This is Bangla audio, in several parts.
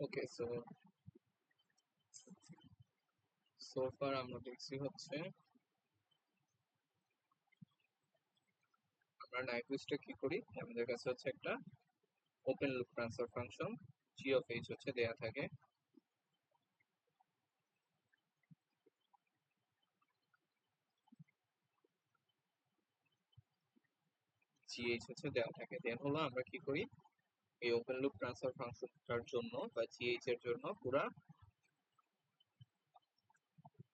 ওকে, সো ফার আমরা দেখছি হচ্ছে আমরা নাইকুইস্টে কি করি, আমাদের কাছে হচ্ছে একটা open loop transfer function G of H হচ্ছে দেয়া থাকে। জিএইচ হচ্ছে দেওয়া থাকে, দেন হলো আমরা কি করি, এই ওপেন লুপ ট্রান্সফার ফাংশনটার জন্য বা জিএইচ এর জন্য পুরা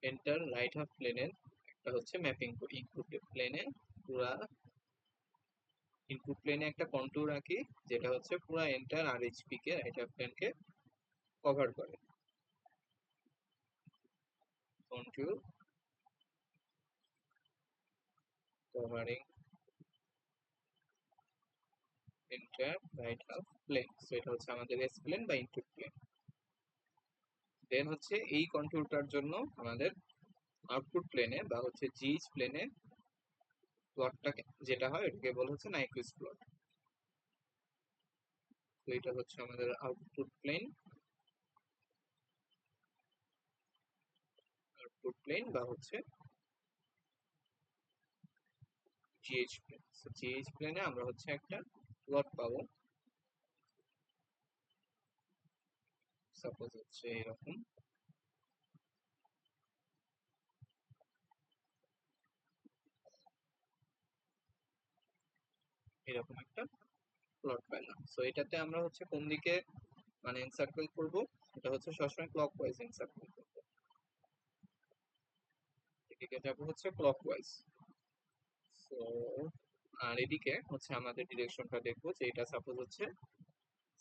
এন্টার রাইট হাফ প্লেনের একটা হচ্ছে ম্যাপিং করি। ইনপুট প্লেনে পুরা ইনপুট প্লেনে একটা কন্ট্যুর আঁকি, যেটা হচ্ছে পুরা এন্টার আরএইচপি কে, রাইট হাফ প্লেনকে কভার করে। Contour covering entire right half plane, so এটা হচ্ছে আমাদের এস প্লেন বা ইনপুট প্লেন। দেন হচ্ছে এই কন্ট্যুরটার জন্য আমাদের আউটপুট প্লেনে বা হচ্ছে জিএইচ প্লেনে প্লটটা যেটা হয় এটাকে বলা হচ্ছে নাইকুইস্ট প্লট। তো এটা হচ্ছে আমাদের আউটপুট প্লেন বা হচ্ছে জিএইচ প্লেন। তো জিএইচ প্লেনে আমরা হচ্ছে একটা প্লট পাবো, সাপোজ হচ্ছে এরকম। এরকম একটা প্লট পেলাম। সো এটাতে আমরা হচ্ছে কোন দিকে মানে এনসার্কেল করব, এটা হচ্ছে সবসময় ক্লকওয়াইজ এনসার্কেল করব। এদিকে যাবো হচ্ছে ক্লকওয়াইজ। সো আর এদিকে হচ্ছে আমাদের ডিরেকশনটা দেখবো যে এটা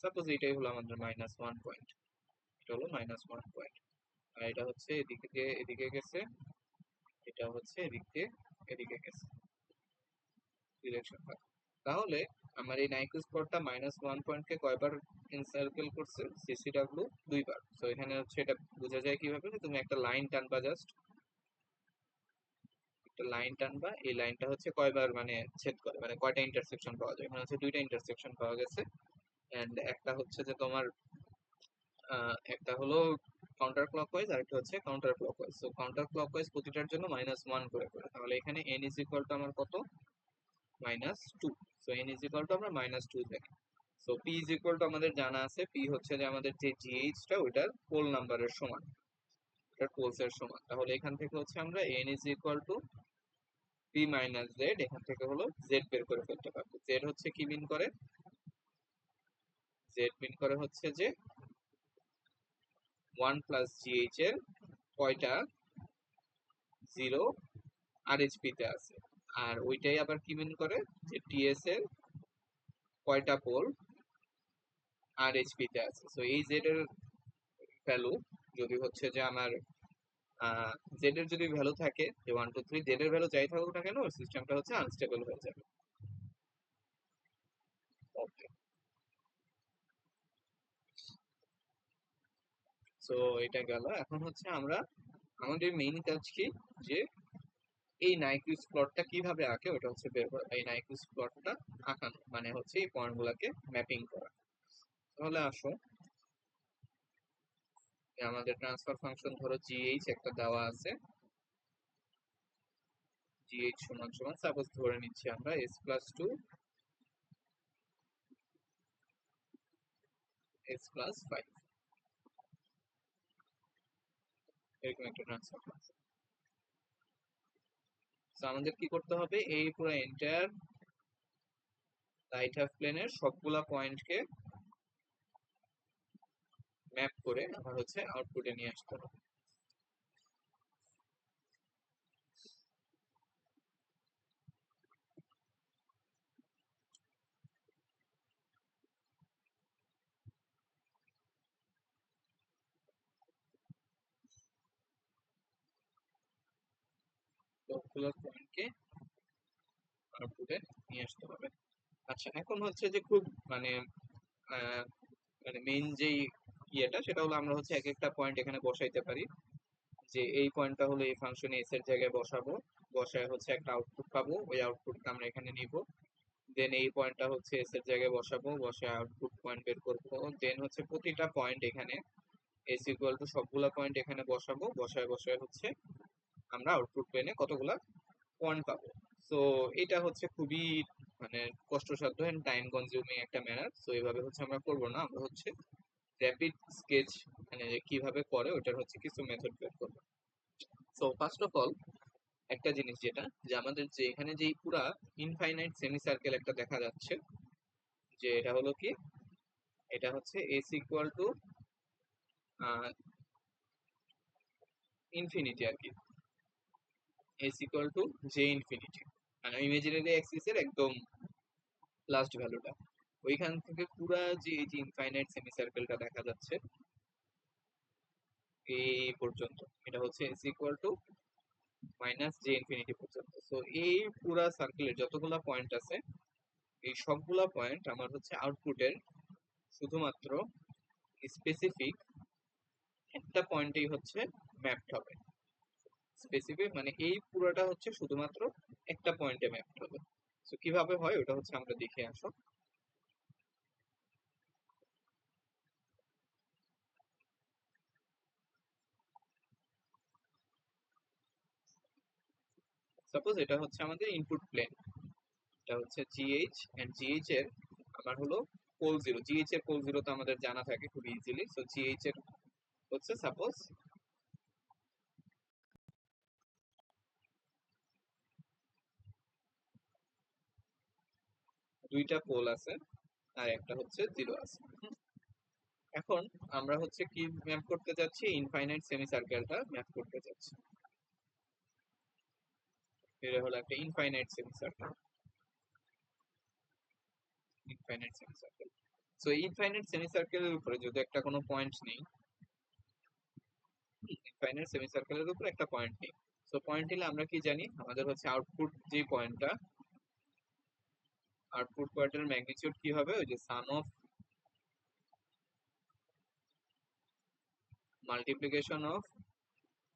সাপোজ এটাই হলো আমাদের -1 পয়েন্ট, এটা হলো -1 পয়েন্ট, আর এটা হচ্ছে এদিকে এদিকে গেছে, এটা হচ্ছে এদিকে গেছে ডিরেকশনটা। তাহলে আমার এই নাইকুইস্ট স্পটটা -1 পয়েন্টকে কয়বার এনসার্কেল করছে, সিসিডব্লিউ 2 বার। তো এখানে হচ্ছে এটা বোঝা যায় কিভাবে, যে তুমি একটা লাইন টানবা, জাস্ট একটা লাইন টানবা, এই লাইনটা হচ্ছে কয়বার মানে ছেদ করে, মানে কয়টা ইন্টারসেকশন পাওয়া যায়। এখানে হচ্ছে 2টা ইন্টারসেকশন পাওয়া গেছে, এন্ড একটা হচ্ছে যে তোমার একটা হলো কাউন্টার ক্লকওয়াইজ আর একটা হচ্ছে counter clockwise. So counter clockwise প্রতিটার জন্য -1 করে, তাহলে এখানে n ইজ ইকুয়াল টু আমার কত, -2। So n is equal two আমরা -2 দেখি। So p is equal two আমাদের জানা আছে, p হচ্ছে যে আমাদের যে gh টা ওইটার পোল নাম্বারের সমান, ওটার পোলস এর সমান। তাহলে এখান থেকে হচ্ছে আমরা n is equal two p minus z, এখান থেকে হলো z বের করে ফেলতে পারবো। z হচ্ছে কি মিন করে, z মিন করে হচ্ছে যে 1 প্লাস gh এর কয়টা জিরো আরএইচপি তে আছে, আর ওইটাই আবার কি মিন করে যে টিএস এর কয়টা পোল আরএইচপি তে আছে। সো এই জেড এর ভ্যালু যদি হচ্ছে যে আমার জেড এর যদি ভ্যালু থাকে যে 1 2 3, জেড এর ভ্যালু যাই থাকুক না কেন, সিস্টেমটা হচ্ছে আনস্টেবল হয়ে যাবে। ওকে, সো এটা গেল। এখন হচ্ছে আমরা আমাদের মেইন কাজ কি, যে এই নাইকুইস্ট প্লটটা কিভাবে আঁকে ওটা হচ্ছে বের করা। এই নাইকুইস্ট প্লটটা আঁকানো মানে হচ্ছে এই পয়েন্ট গুলাকে ম্যাপিং করা। তাহলে আসো, আমাদের ট্রান্সফার ফাংশন ধরো জিএইচ একটা দেওয়া আছে, জিএইচ সমান সমান সাপোজ ধরে নিচ্ছি আমরা s+2 s+5, এরকম একটা ট্রান্সফার ফাংশন। তো আমাদের কি করতে হবে, এই পুরো এন্টায়ার রাইট হাফ প্লেনের সবগুলা পয়েন্টকে ম্যাপ করে আমার হচ্ছে আউটপুটে নিয়ে আসতে হবে। সবগুলো পয়েন্টকে আউটপুটে নিয়ে আসতে হবে। আচ্ছা, এখন হচ্ছে যে খুব মানে আহ, মানে মেইন যেই ইয়েটা সেটা হলো আমরা হচ্ছে এক একটা পয়েন্ট এখানে বসাইতে পারি, যে এই পয়েন্টটা হলো এই ফাংশনে এস এর জায়গায় বসাবো, বসায় হচ্ছে একটা আউটপুট পাবো, ওই আউটপুটটা আমরা এখানে নিব, দেন এই পয়েন্টটা হচ্ছে এস এর জায়গায় বসাবো, বসে আউটপুট পয়েন্ট বের করবো। দেন হচ্ছে প্রতিটা পয়েন্ট এখানে এস ইকুয়াল টু সবগুলা পয়েন্ট এখানে বসাবো, বসায় বসায় হচ্ছে আমরা আউটপুট প্লেনে কতগুলা পয়েন্ট পাবো। সো এটা হচ্ছে খুবই মানে কষ্টসাধ্য এন্ড টাইম কনজিউমিং একটা ম্যানার। সো এইভাবে হচ্ছে আমরা করবো না, আমরা হচ্ছে র্যাপিড স্কেচ মানে কিভাবে করে ওটার হচ্ছে কিছু মেথড বের করবো। সো ফার্স্ট অফ অল একটা জিনিস যেটা যে আমাদের যে এখানে যে পুরা ইনফাইনাইট সেমি সার্কেল একটা দেখা যাচ্ছে, যে এটা হলো কি, এটা হচ্ছে এস ইকুয়াল টু ইনফিনিটি আর কি, S equal to J infinity, মানে ইমেজিনারি অ্যাক্সিস এর একদম লাস্ট ভ্যালুটা। ওইখান থেকে পুরা যে এই যে ইনফাইনাইট সেমি সার্কেলটা দেখা যাচ্ছে এই পর্যন্ত, এটা হচ্ছে S equal to minus J infinity পর্যন্ত। তো এই পুরা সার্কেলের যতগুলা পয়েন্ট আছে এই সবগুলা পয়েন্ট আমার হচ্ছে আউটপুটের শুধুমাত্র স্পেসিফিক একটা পয়েন্টেই হচ্ছে ম্যাপড হবে। স্পেসিফিক মানে এই পুরোটা হচ্ছে শুধুমাত্র একটা পয়েন্টে ম্যাপড হবে। তো কিভাবে হয় ওটা হচ্ছে আমরা দেখে আসো। সাপোজ এটা হচ্ছে আমাদের ইনপুট প্লেন, এটা হচ্ছে জিএইচ এন্ড জিএইচ এর আমার হলো পোল জিরো, জিএইচ এর পোল জিরো তো আমাদের জানা থাকে খুব ইজিলি। সো জিএইচ এর হচ্ছে সাপোজ দুইটা পোল আছে আর একটা হচ্ছে জিরো আছে। এখন আমরা হচ্ছে কি ম্যাপ করতে যাচ্ছি, ইনফাইনাইট সেমি সার্কেলটা ম্যাপ করতে যাচ্ছি। এটা হলো একটা infinite semi circle, infinite semi circle. So infinite semi সার্কেলের উপরে যদি একটা কোনো পয়েন্ট নেই, ইনফাইনাইট সেমি সার্কেলের উপরে একটা পয়েন্ট নেই। সো পয়েন্ট নিলে আমরা কি জানি, আমাদের হচ্ছে আউটপুট যে পয়েন্টটা, আউটপুট পয়েন্টের ম্যাগনিটিউড কি হবে, ওই যে সাম অফ মাল্টিপ্লিকেশন অফ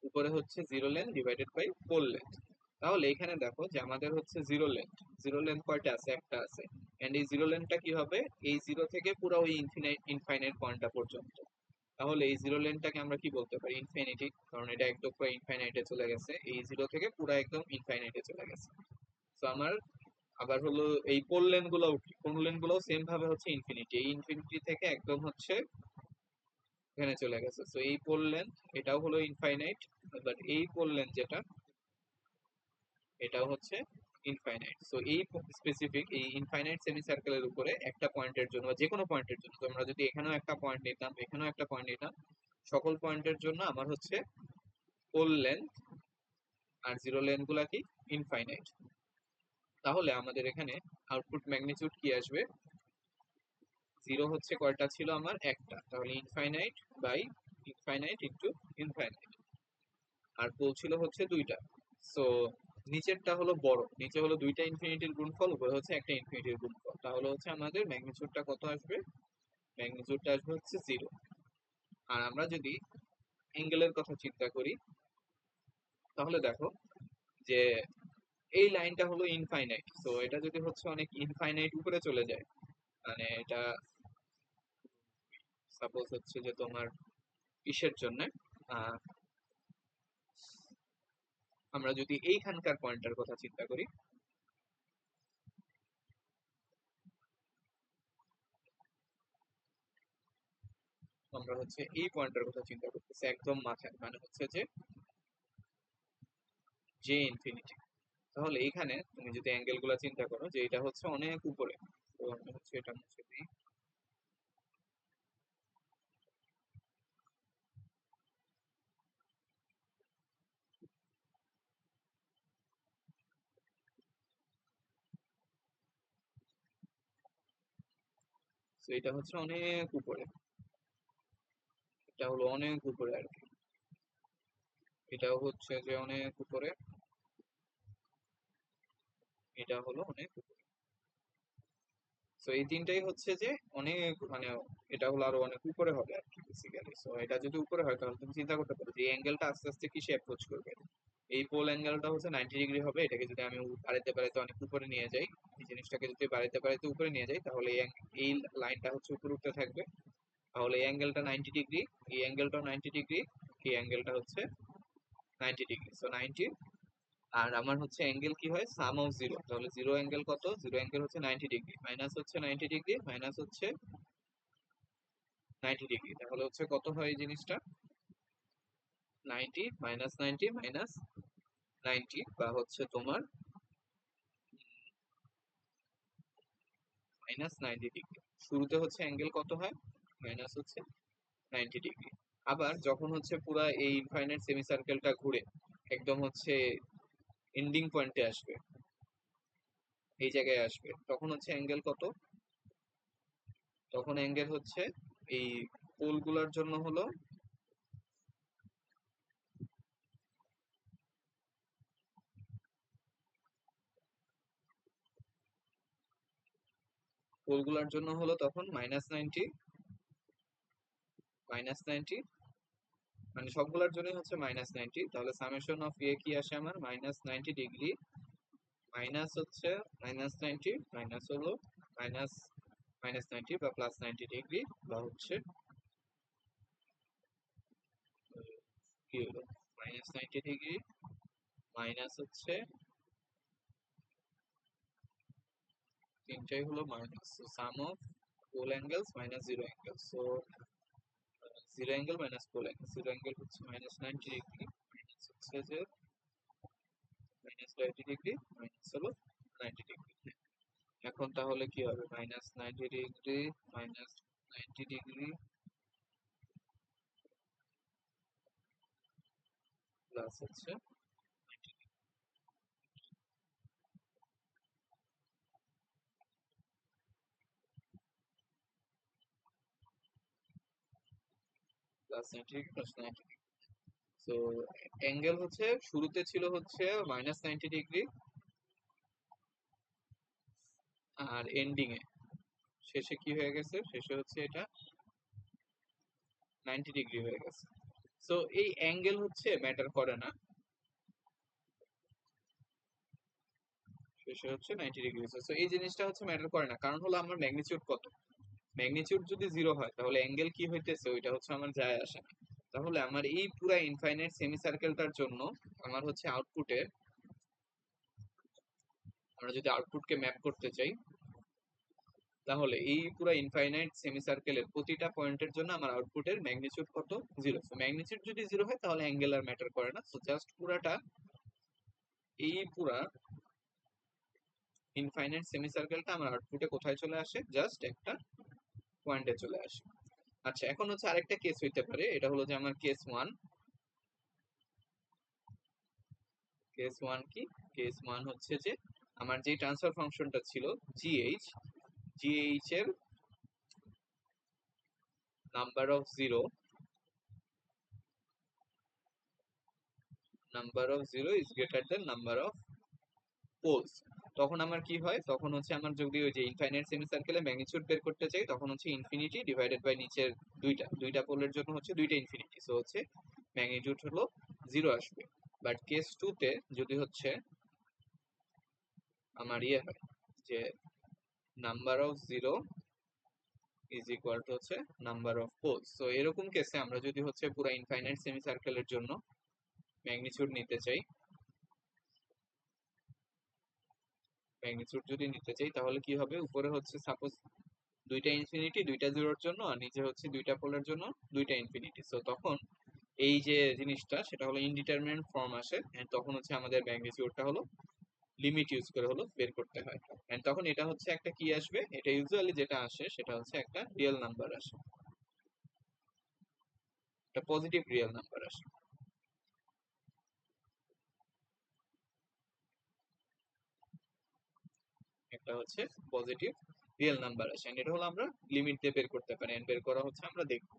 উপরে হচ্ছে zero length divided by pole length. তাহলে এখানে দেখো যে আমাদের হচ্ছে জিরো লেন্থ, জিরো লেন্থ কয়টা আছে, একটা আছে। এন্ড এই জিরো লেন্থটা কি হবে, এই জিরো থেকে পুরো ওই ইনফিনাইট ইনফাইনাইট পয়েন্টটা পর্যন্ত। তাহলে এই জিরো লেন্থটাকে আমরা কি বলতে পারি, ইনফিনিটি, কারণ এটা একদম পুরো ইনফাইনাইটে চলে গেছে, এই জিরো থেকে পুরো একদম ইনফাইনাইটে চলে গেছে। তো আমার আবার হলো এই পোল লেন্থ গুলো, কোন লেন্থ গুলো সেম ভাবে হচ্ছে ইনফিনিটি, এই ইনফিনিটি থেকে একদম হচ্ছে এখানে চলে গেছে। তো এই পোল লেন্থ এটাও হলো ইনফাইনাইট, বাট এই পোল লেন্থ যেটা এটাও হচ্ছে ইনফাইনাইট। সো এই স্পেসিফিক এই ইনফাইনাইট সেমি সার্কেলের উপরে একটা পয়েন্টের জন্য বা যে কোনো পয়েন্টের জন্য, তোমরা যদি এখানেও একটা পয়েন্ট নিতাম এখানেও একটা পয়েন্ট নিতাম, সকল পয়েন্টের জন্য আমার হচ্ছে পোল লেন্থ আর জিরো লেন্থ গুলা কি ইনফাইনাইট। তাহলে আমাদের এখানে আউটপুট ম্যাগনিটিউড কি আসবে, জিরো হচ্ছে কয়টা ছিল আমার, একটা, তাহলে infinite by infinite into infinite, আর পোল ছিল হচ্ছে দুইটা। সো নিচেরটা হলো বড়, নিচে হলো দুইটা ইনফিনিটির গুণফল, উপরে হচ্ছে একটা ইনফিনিটির গুণফল, তাহলে হচ্ছে আমাদের ম্যাগনিটিউডটা কত আসবে, ম্যাগনিটিউডটা আসবে হচ্ছে জিরো। আর আমরা যদি অ্যাঙ্গেলের কথা চিন্তা করি তাহলে দেখো যে এই লাইনটা হলো ইনফাইনাইট, তো এটা যদি হচ্ছে অনেক ইনফাইনাইট উপরে চলে যায়, মানে এটা সাপোজ হচ্ছে যে তোমার ইসের জন্য আমরা যদি এইখানকার পয়েন্টটার কথা চিন্তা করি, আমরা হচ্ছে এই পয়েন্টের কথা চিন্তা করতেছি একদম মাথায়, মানে হচ্ছে যে জে ইনফিনিটি। তাহলে এইখানে তুমি যদি অ্যাঙ্গেল গুলা চিন্তা করো যে এটা হচ্ছে অনেক উপরে, তো আমি হচ্ছে এটা মুছে দিই। তো এটা হচ্ছে অনেক উপরে, এটা হলো অনেক উপরে আর কি, এটাও হচ্ছে যে অনেক উপরে, এটা হলো অনেক উপরে। তো এই তিনটাই হচ্ছে যে অনেক মানে এটা হলো আরো অনেক উপরে হবে আর কি বেসিক্যালি। সো এটা যদি উপরে হয় তাহলে তুমি চিন্তা করতে পারো যে এই অ্যাঙ্গেলটা আস্তে আস্তে কিসে অ্যাপ্রোচ করবে, এই পোল অ্যাঙ্গেলটা হচ্ছে 90 ডিগ্রি হবে। এটাকে যদি আমি বাড়াইতে বাড়াইতে অনেক উপরে নিয়ে যাই, এই জিনিসটাকে যদি বাড়াইতে বাড়াইতে উপরে নিয়ে যাই, তাহলে এই লাইনটা হচ্ছে উপরে উঠতে থাকবে। তাহলে এই অ্যাঙ্গেলটা 90 ডিগ্রি, এই অ্যাঙ্গেলটাও 90 ডিগ্রি, এই অ্যাঙ্গেলটা হচ্ছে 90 ডিগ্রি। সো 90, আর আমার হচ্ছে অ্যাঙ্গেল কি হয়, সাম অফ জিরো। তাহলে জিরো অ্যাঙ্গেল কত, জিরো অ্যাঙ্গেল হচ্ছে 90 ডিগ্রি, মাইনাস হচ্ছে 90 ডিগ্রি, মাইনাস হচ্ছে 90 ডিগ্রি। তাহলে হচ্ছে কত হয় এই জিনিসটা, 90 মাইনাস 90 মাইনাস 90, বা হচ্ছে তোমার মাইনাস 90 ডিগ্রি। শুরুতে হচ্ছে অ্যাঙ্গেল কত হয়, মাইনাস হচ্ছে 90 ডিগ্রি। আবার যখন হচ্ছে পুরা এই ইনফাইনাইট সেমি সার্কেলটা ঘুরে একদম হচ্ছে এন্ডিং পয়েন্টে আসবে, এই জায়গায় আসবে, তখন হচ্ছে অ্যাঙ্গেল কত, তখন অ্যাঙ্গেল হচ্ছে এই পোলগুলোর জন্য হলো, পোলগুলোর জন্য হলো তখন মাইনাস 90, মাইনাস 90, মানে সবগুলোর জন্য হচ্ছে মাইনাস 90। তাহলে সামেশন অফ এ কি আসে আমার, মাইনাস 90 ডিগ্রি, মাইনাস হচ্ছে মাইনাস 90, মাইনাস হলো মাইনাস মাইনাস 90 বা প্লাস 90 ডিগ্রি, বা হচ্ছে কি হলো, মাইনাস 90 ডিগ্রি, মাইনাস হচ্ছে তিনটাই হলো minus, sum of pole angles minus zero angle. So zero angle minus pole angle, zero angle হচ্ছে মাইনাস 90 ডিগ্রি, মাইনাস হচ্ছে যে মাইনাস 90 ডিগ্রি, মাইনাস হলো 90 ডিগ্রি। এখন তাহলে কি হবে, minus 90 degree, minus 90 degree, plus হচ্ছে plus 90 degree, plus 90 degree. So angle হচ্ছে শুরুতে ছিল হচ্ছে মাইনাস 90 ডিগ্রি, আর এন্ডিং এ শেষে কি হয়ে গেছে, শেষে হচ্ছে এটা 90 ডিগ্রি হয়ে গেছে। সো এই অ্যাঙ্গেল হচ্ছে ম্যাটার করে না, শেষে হচ্ছে 90 ডিগ্রি। সো এই জিনিসটা হচ্ছে ম্যাটার করে না, কারণ হলো আমার ম্যাগনিটিউড কত, ম্যাগনিটিউড যদি জিরো হয় তাহলে অ্যাঙ্গেল কি হইতেছে ওইটা হচ্ছে আমার যায় আসে না। তাহলে আমার এই পুরা ইনফাইনাইট সেমি সার্কেলটার জন্য আমার হচ্ছে আউটপুটে, আমরা যদি আউটপুটকে ম্যাপ করতে চাই, তাহলে এই পুরা ইনফাইনাইট সেমি সার্কেলের প্রতিটা পয়েন্টের জন্য আমার আউটপুটের ম্যাগনিটিউড কত, জিরো। সো ম্যাগনিটিউড যদি জিরো হয় তাহলে অ্যাঙ্গেল আর ম্যাটার করে না। সো জাস্ট পুরাটা, এই পুরা ইনফাইনাইট সেমি সার্কেলটা আমার আউটপুটে কোথায় চলে আসে, জাস্ট একটা পয়েন্টে চলে আসে। আচ্ছা, এখন হচ্ছে আরেকটা কেস হইতে পারে, এটা হলো যে আমার কেস ওয়ান। কেস ওয়ান কি, কেস ওয়ান হচ্ছে যে আমার যে ট্রান্সফার ফাংশনটা ছিল জিএইচ, জিএইচ এর number of zero, number of zero is greater than number of poles. তখন আমার কি হয়, তখন হচ্ছে আমার যদি ওই যে ইনফাইনাইট সেমি সার্কেলে ম্যাগনিটিউড বের করতে চাই, তখন হচ্ছে ইনফিনিটি ডিভাইডেড বাই নিচের দুইটা দুইটা পোলের জন্য হচ্ছে দুইটা ইনফিনিটি। সো হচ্ছে ম্যাগনিটিউড হলো জিরো আসবে। বাট কেস টু তে যদি হচ্ছে আমার ইয়ে হয় যে number of zero is equal to হচ্ছে নাম্বার অফ পোলস। সো এরকম কেসে আমরা যদি হচ্ছে পুরো ইনফাইনাইট সেমি সার্কেলের জন্য ম্যাগনিটিউড নিতে চাই, ম্যাগনিটিউড যদি নিতে চাই তাহলে কি হবে, উপরে হচ্ছে সাপোজ দুইটা ইনফিনিটি দুইটা জিরোর জন্য, আর নিচে হচ্ছে দুইটা পোলের জন্য দুইটা ইনফিনিটি। সো তখন এই যে জিনিসটা সেটা হলো ইনডিটারমিনেট ফর্ম আসে, and তখন হচ্ছে আমাদের ম্যাগনিটিউডটা হলো লিমিট ইউজ করে হলো বের করতে হয়। এন্ড তখন এটা হচ্ছে একটা কি আসবে, এটা ইউজুয়ালি যেটা আসে সেটা হচ্ছে একটা রিয়েল নাম্বার আসে, একটা পজিটিভ রিয়েল নাম্বার আসে, একটা হচ্ছে পজিটিভ রিয়েল নাম্বার আসে। and এটা হলো আমরা লিমিট দিয়ে বের করতে পারি, এন্ড বের করা হচ্ছে আমরা দেখবো।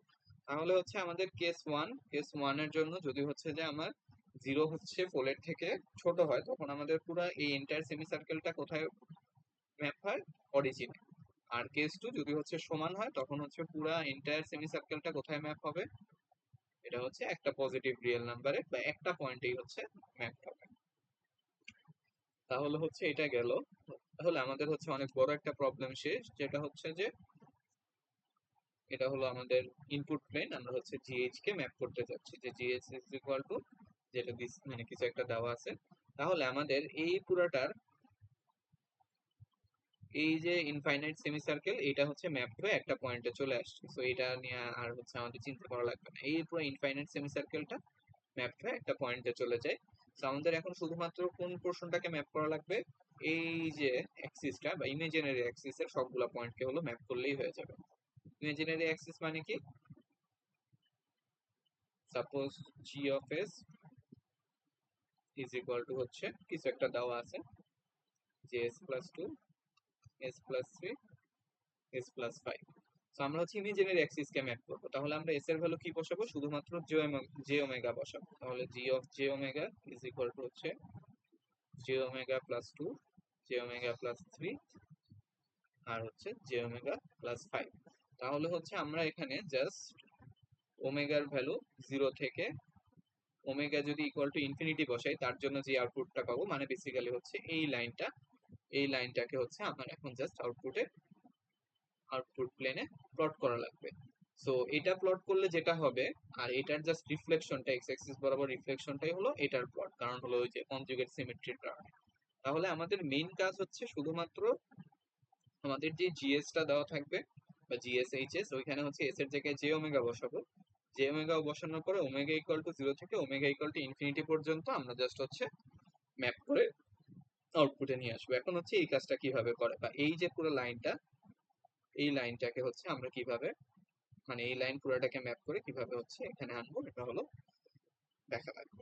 তাহলে হচ্ছে আমাদের কেস ওয়ান, কেস ওয়ান এর জন্য যদি হচ্ছে যে আমার জিরো হচ্ছে পোলের থেকে ছোট হয়, তখন আমাদের পুরো এই এন্টায়ার সেমি সার্কেলটা কোথায় ম্যাপ হয়, অরিজিনে। আর কেস টু যদি হচ্ছে সমান হয়, তখন হচ্ছে পুরা এন্টায়ার সেমি সার্কেলটা কোথায় ম্যাপ হবে, এটা হচ্ছে একটা পজিটিভ রিয়েল নাম্বারে বা একটা পয়েন্টেই হচ্ছে ম্যাপ হবে। তাহলে হচ্ছে এটা গেল। তাহলে আমাদের হচ্ছে অনেক বড় একটা প্রবলেম শেষ, যেটা হচ্ছে যে এটা হলো আমাদের ইনপুট প্লেন। আমরা হচ্ছে জিএইচ কে ম্যাপ করতে যাচ্ছি, যে জিএইচ ইজ ইকুয়াল টু যেটা মানে কিছু একটা দেওয়া আছে। তাহলে আমাদের এই পুরাটার এই যে ইনফাইনাইট সেমি সার্কেল, এটা হচ্ছে ম্যাপ হয়ে একটা পয়েন্টে চলে আসছে। সো এটা নিয়ে আর হচ্ছে আমাদের চিন্তা করা লাগবে না, এই পুরো ইনফাইনাইট সেমি সার্কেলটা ম্যাপ হয়ে একটা পয়েন্টে চলে যায়। সো আমাদের এখন শুধুমাত্র কোন পোর্শনটাকে ম্যাপ করা লাগবে, এই যে অ্যাক্সিসটা বা ইমাজিনারি অ্যাক্সিসের সবগুলা পয়েন্টকে হলো ম্যাপ করলেই হয়ে যাবে। ইমাজিনারি অ্যাক্সিস মানে কি, suppose G of s is equal to হচ্ছে কিছু একটা দেওয়া আছে, যে s plus two, s plus three, s plus five. তো আমরা হচ্ছে ইমাজিনারি অ্যাক্সিস কে ম্যাপ করবো। তাহলে আমরা এস এর ভ্যালু কি বসাবো, শুধুমাত্র জে ওমেগা বসাবো। তাহলে G of j omega is equal to হচ্ছে j omega plus two, j omega plus three, আর হচ্ছে জে ওমেগা প্লাস ফাইভ। তাহলে হচ্ছে আমরা এখানে জাস্ট ওমেগার ভ্যালু 0 থেকে ওমেগা যদি ইকুয়াল টু ইনফিনিটি বসাই, তার জন্য যে আউটপুটটা পাবো, মানে বেসিক্যালি হচ্ছে এই লাইনটা, এই লাইনটাকে হচ্ছে আমার এখন জাস্ট আউটপুট প্লেনে প্লট করা লাগবে। সো এটা প্লট করলে যেটা হবে, আর এটার জাস্ট রিফ্লেকশনটা এক্স অ্যাক্সিস বরাবর রিফ্লেকশনটাই হলো এটার প্লট, কারণ হলো ওই যে কনজুগেট সিমেট্রির কারণে। তাহলে আমাদের মেইন কাজ হচ্ছে শুধুমাত্র আমাদের যে জিএস টা দেওয়া থাকবে বা জিএস এইচএস, ওইখানে হচ্ছে এস এর জায়গায় জে ওমেগা বসাবো। জে ওমেগা বসানোর পরে ওমেগা ইকুয়াল টু 0 থেকে ওমেগা ইকুয়াল টু ইনফিনিটি পর্যন্ত আমরা জাস্ট হচ্ছে ম্যাপ করে আউটপুটে নিয়ে আসবো। এখন হচ্ছে এই কাজটা কিভাবে করে, বা এই যে পুরো লাইনটা, এই লাইনটাকে হচ্ছে আমরা কিভাবে, মানে এই লাইন পুরোটাকে ম্যাপ করে কিভাবে হচ্ছে এখানে আনবো, এটা হলো দেখা লাগবে।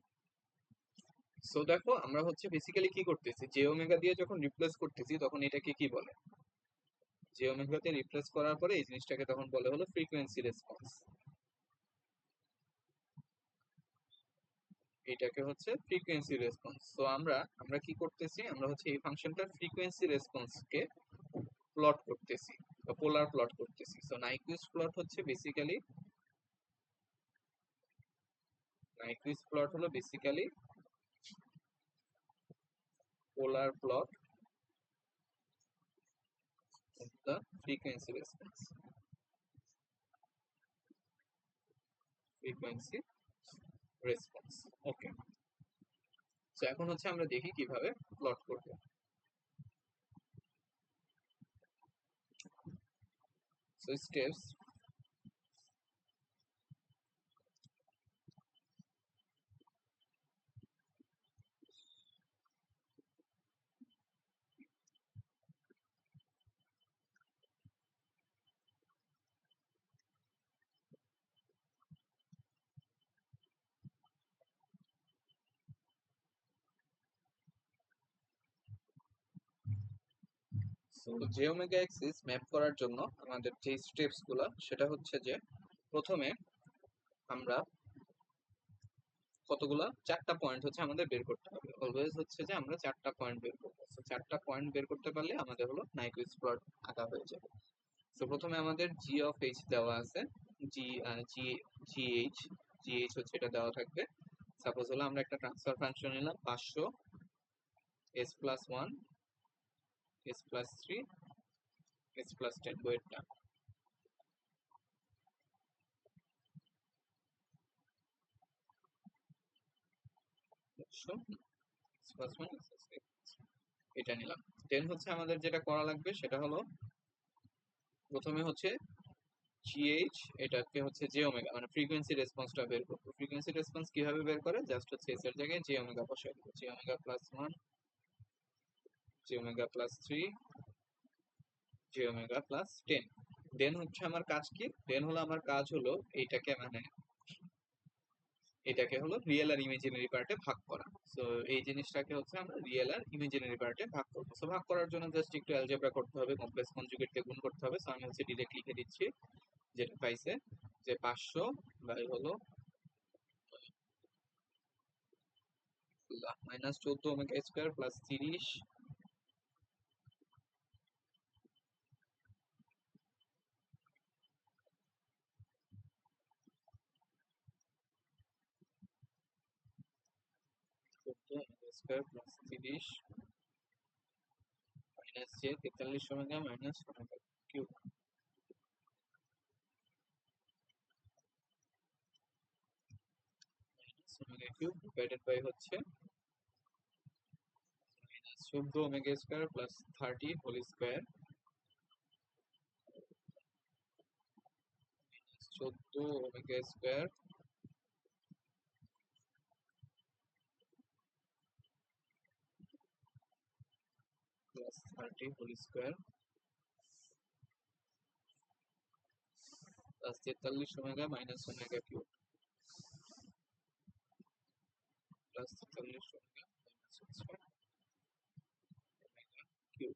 সো দেখো আমরা হচ্ছে বেসিক্যালি কি করতেছি, জে ওমেগা দিয়ে যখন রিপ্লেস করতেছি তখন এটাকে কি বলে, জে ওমেগাতে রিপ্লেস করার পরে এই জিনিসটাকে তখন বলে হলো ফ্রিকোয়েন্সি রেসপন্স। এটাকে হচ্ছে ফ্রিকোয়েন্সি রেসপন্স। তো আমরা আমরা কি করতেছি, আমরা হচ্ছে এই ফাংশনটার ফ্রিকোয়েন্সি রেসপন্সকে প্লট করতেছি বা পোলার প্লট করতেছি। সো নাইকুইস্ট প্লট হচ্ছে বেসিক্যালি, নাইকুইস্ট প্লট হলো basically polar plot of the frequency response, frequency response. Okay, so এখন হচ্ছে আমরা দেখি কিভাবে প্লট করব। So steps, so J omega Axis map করার জন্য আমাদের যে স্টেপস গুলো, সেটা হচ্ছে যে প্রথমে আমরা কতগুলা, চারটা পয়েন্ট হচ্ছে আমাদের বের করতে হবে। অলওয়েজ হচ্ছে যে আমরা চারটা পয়েন্ট বের করবো। So, চারটা পয়েন্ট বের করতে পারলে আমাদের হলো নাইকুইস্ট প্লট আঁকা হয়ে যাবে। তো প্রথমে আমাদের জি অফ এইচ দেওয়া আছে, জি জি জিএইচ, জিএইচ হচ্ছে এটা দেওয়া থাকবে। সাপোজ হলো আমরা একটা ট্রান্সফার ফাংশন নিলাম 500 S plus one, S plus three, s plus ten, ওয়েটটা প্লাস ওয়ান, এটা নিলাম। দেন হচ্ছে আমাদের যেটা করা লাগবে সেটা হলো প্রথমে হচ্ছে জিএইচ, এটাকে হচ্ছে জে ওমেগা মানে ফ্রিকোয়েন্সি রেসপন্সটা বের করবো। ফ্রিকোয়েন্সি রেসপন্স কিভাবে বের করে, জাস্ট হচ্ছে এস এর জায়গায় জে ওমেগা বসাই দেবো, j omega plus one, j omega plus three, j omega plus ten. Then হচ্ছে আমার কাজ কি, দেন হলো আমার কাজ হলো এইটাকে মানে এটাকে হলো রিয়েল আর ইমাজিনারি পার্টে ভাগ করা। সো এই জিনিসটাকে হচ্ছে আমরা রিয়েল আর ইমাজিনারি পার্টে ভাগ করবো। সো ভাগ করার জন্য জাস্ট একটু অ্যালজেব্রা করতে হবে, কমপ্লেক্স কনজুগেট দিয়ে গুণ করতে হবে। সো আমি হচ্ছে ডিরেক্ট লিখে দিচ্ছি যেটা পাইছে, যে 500 বাই হলো minus 14 omega square plus 30, square plus 30 minus যে 43 omega minus omega cube minus omega cube divided by হচ্ছে 14 omega square plus 30 whole square 14 omega square plus 30 whole square plus 43 omega minus omega cube plus 43 omega minus omega cube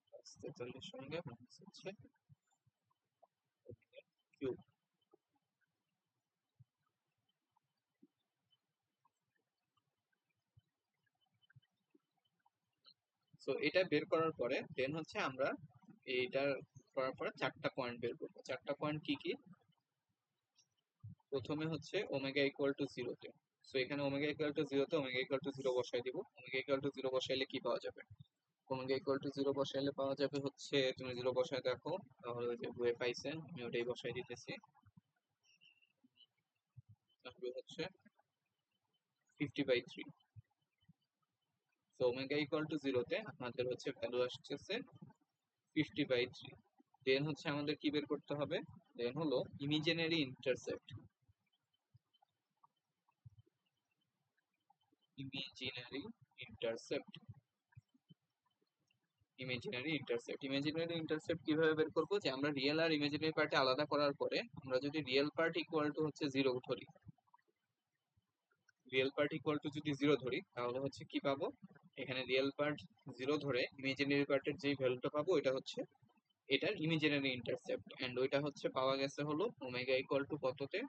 plus 43 omega minus হচ্ছে ওমেগা কিউব। সো এটা বের করার পরে দেন হচ্ছে আমরা এইটা করার পরে চারটা পয়েন্ট বের করবো। চারটা পয়েন্ট কি কি? প্রথমে হচ্ছে ওমেগা ইকুয়াল টু জিরোতে। সো এখানে ওমেগা ইকুয়াল টু জিরোতে ওমেগা ইকুয়াল টু জিরো বসাই দিব। ওমেগা ইকুয়াল টু জিরো বসাইলে কি পাওয়া যাবে? ওমেগা ইকুয়াল টু জিরো বসাইলে পাওয়া যাবে হচ্ছে, তুমি জিরো বসায় দেখো তাহলে ওই যে বইয়ে পাইছেন, আমি ওটাই বসাই দিতেছি। তাহলে হচ্ছে 50/3। সো ওমেগা ইকুয়াল টু জিরোতে আমাদের হচ্ছে ভ্যালু আসছে 50/3। দেন হচ্ছে আমাদের কি বের করতে হবে? দেন হলো imaginary intercept. Imaginary intercept imaginary intercept কিভাবে বের করবো? যে আমরা রিয়েল আর ইমাজিনারি পার্টে আলাদা করার পরে আমরা যদি রিয়েল পার্ট ইকুয়াল টু হচ্ছে জিরো ধরি, রিয়েল পার্ট ইকুয়াল টু যদি জিরো ধরি তাহলে হচ্ছে কি পাবো? এখানে রিয়েল পার্ট জিরো ধরে ইমাজিনারি পার্টের যে ভ্যালুটা পাবো এটা হচ্ছে এটার ইমাজিনারি ইন্টারসেপ্ট, এন্ড ওইটা হচ্ছে পাওয়া গেছে হলো ওমেগা ইকুয়াল টু কততে?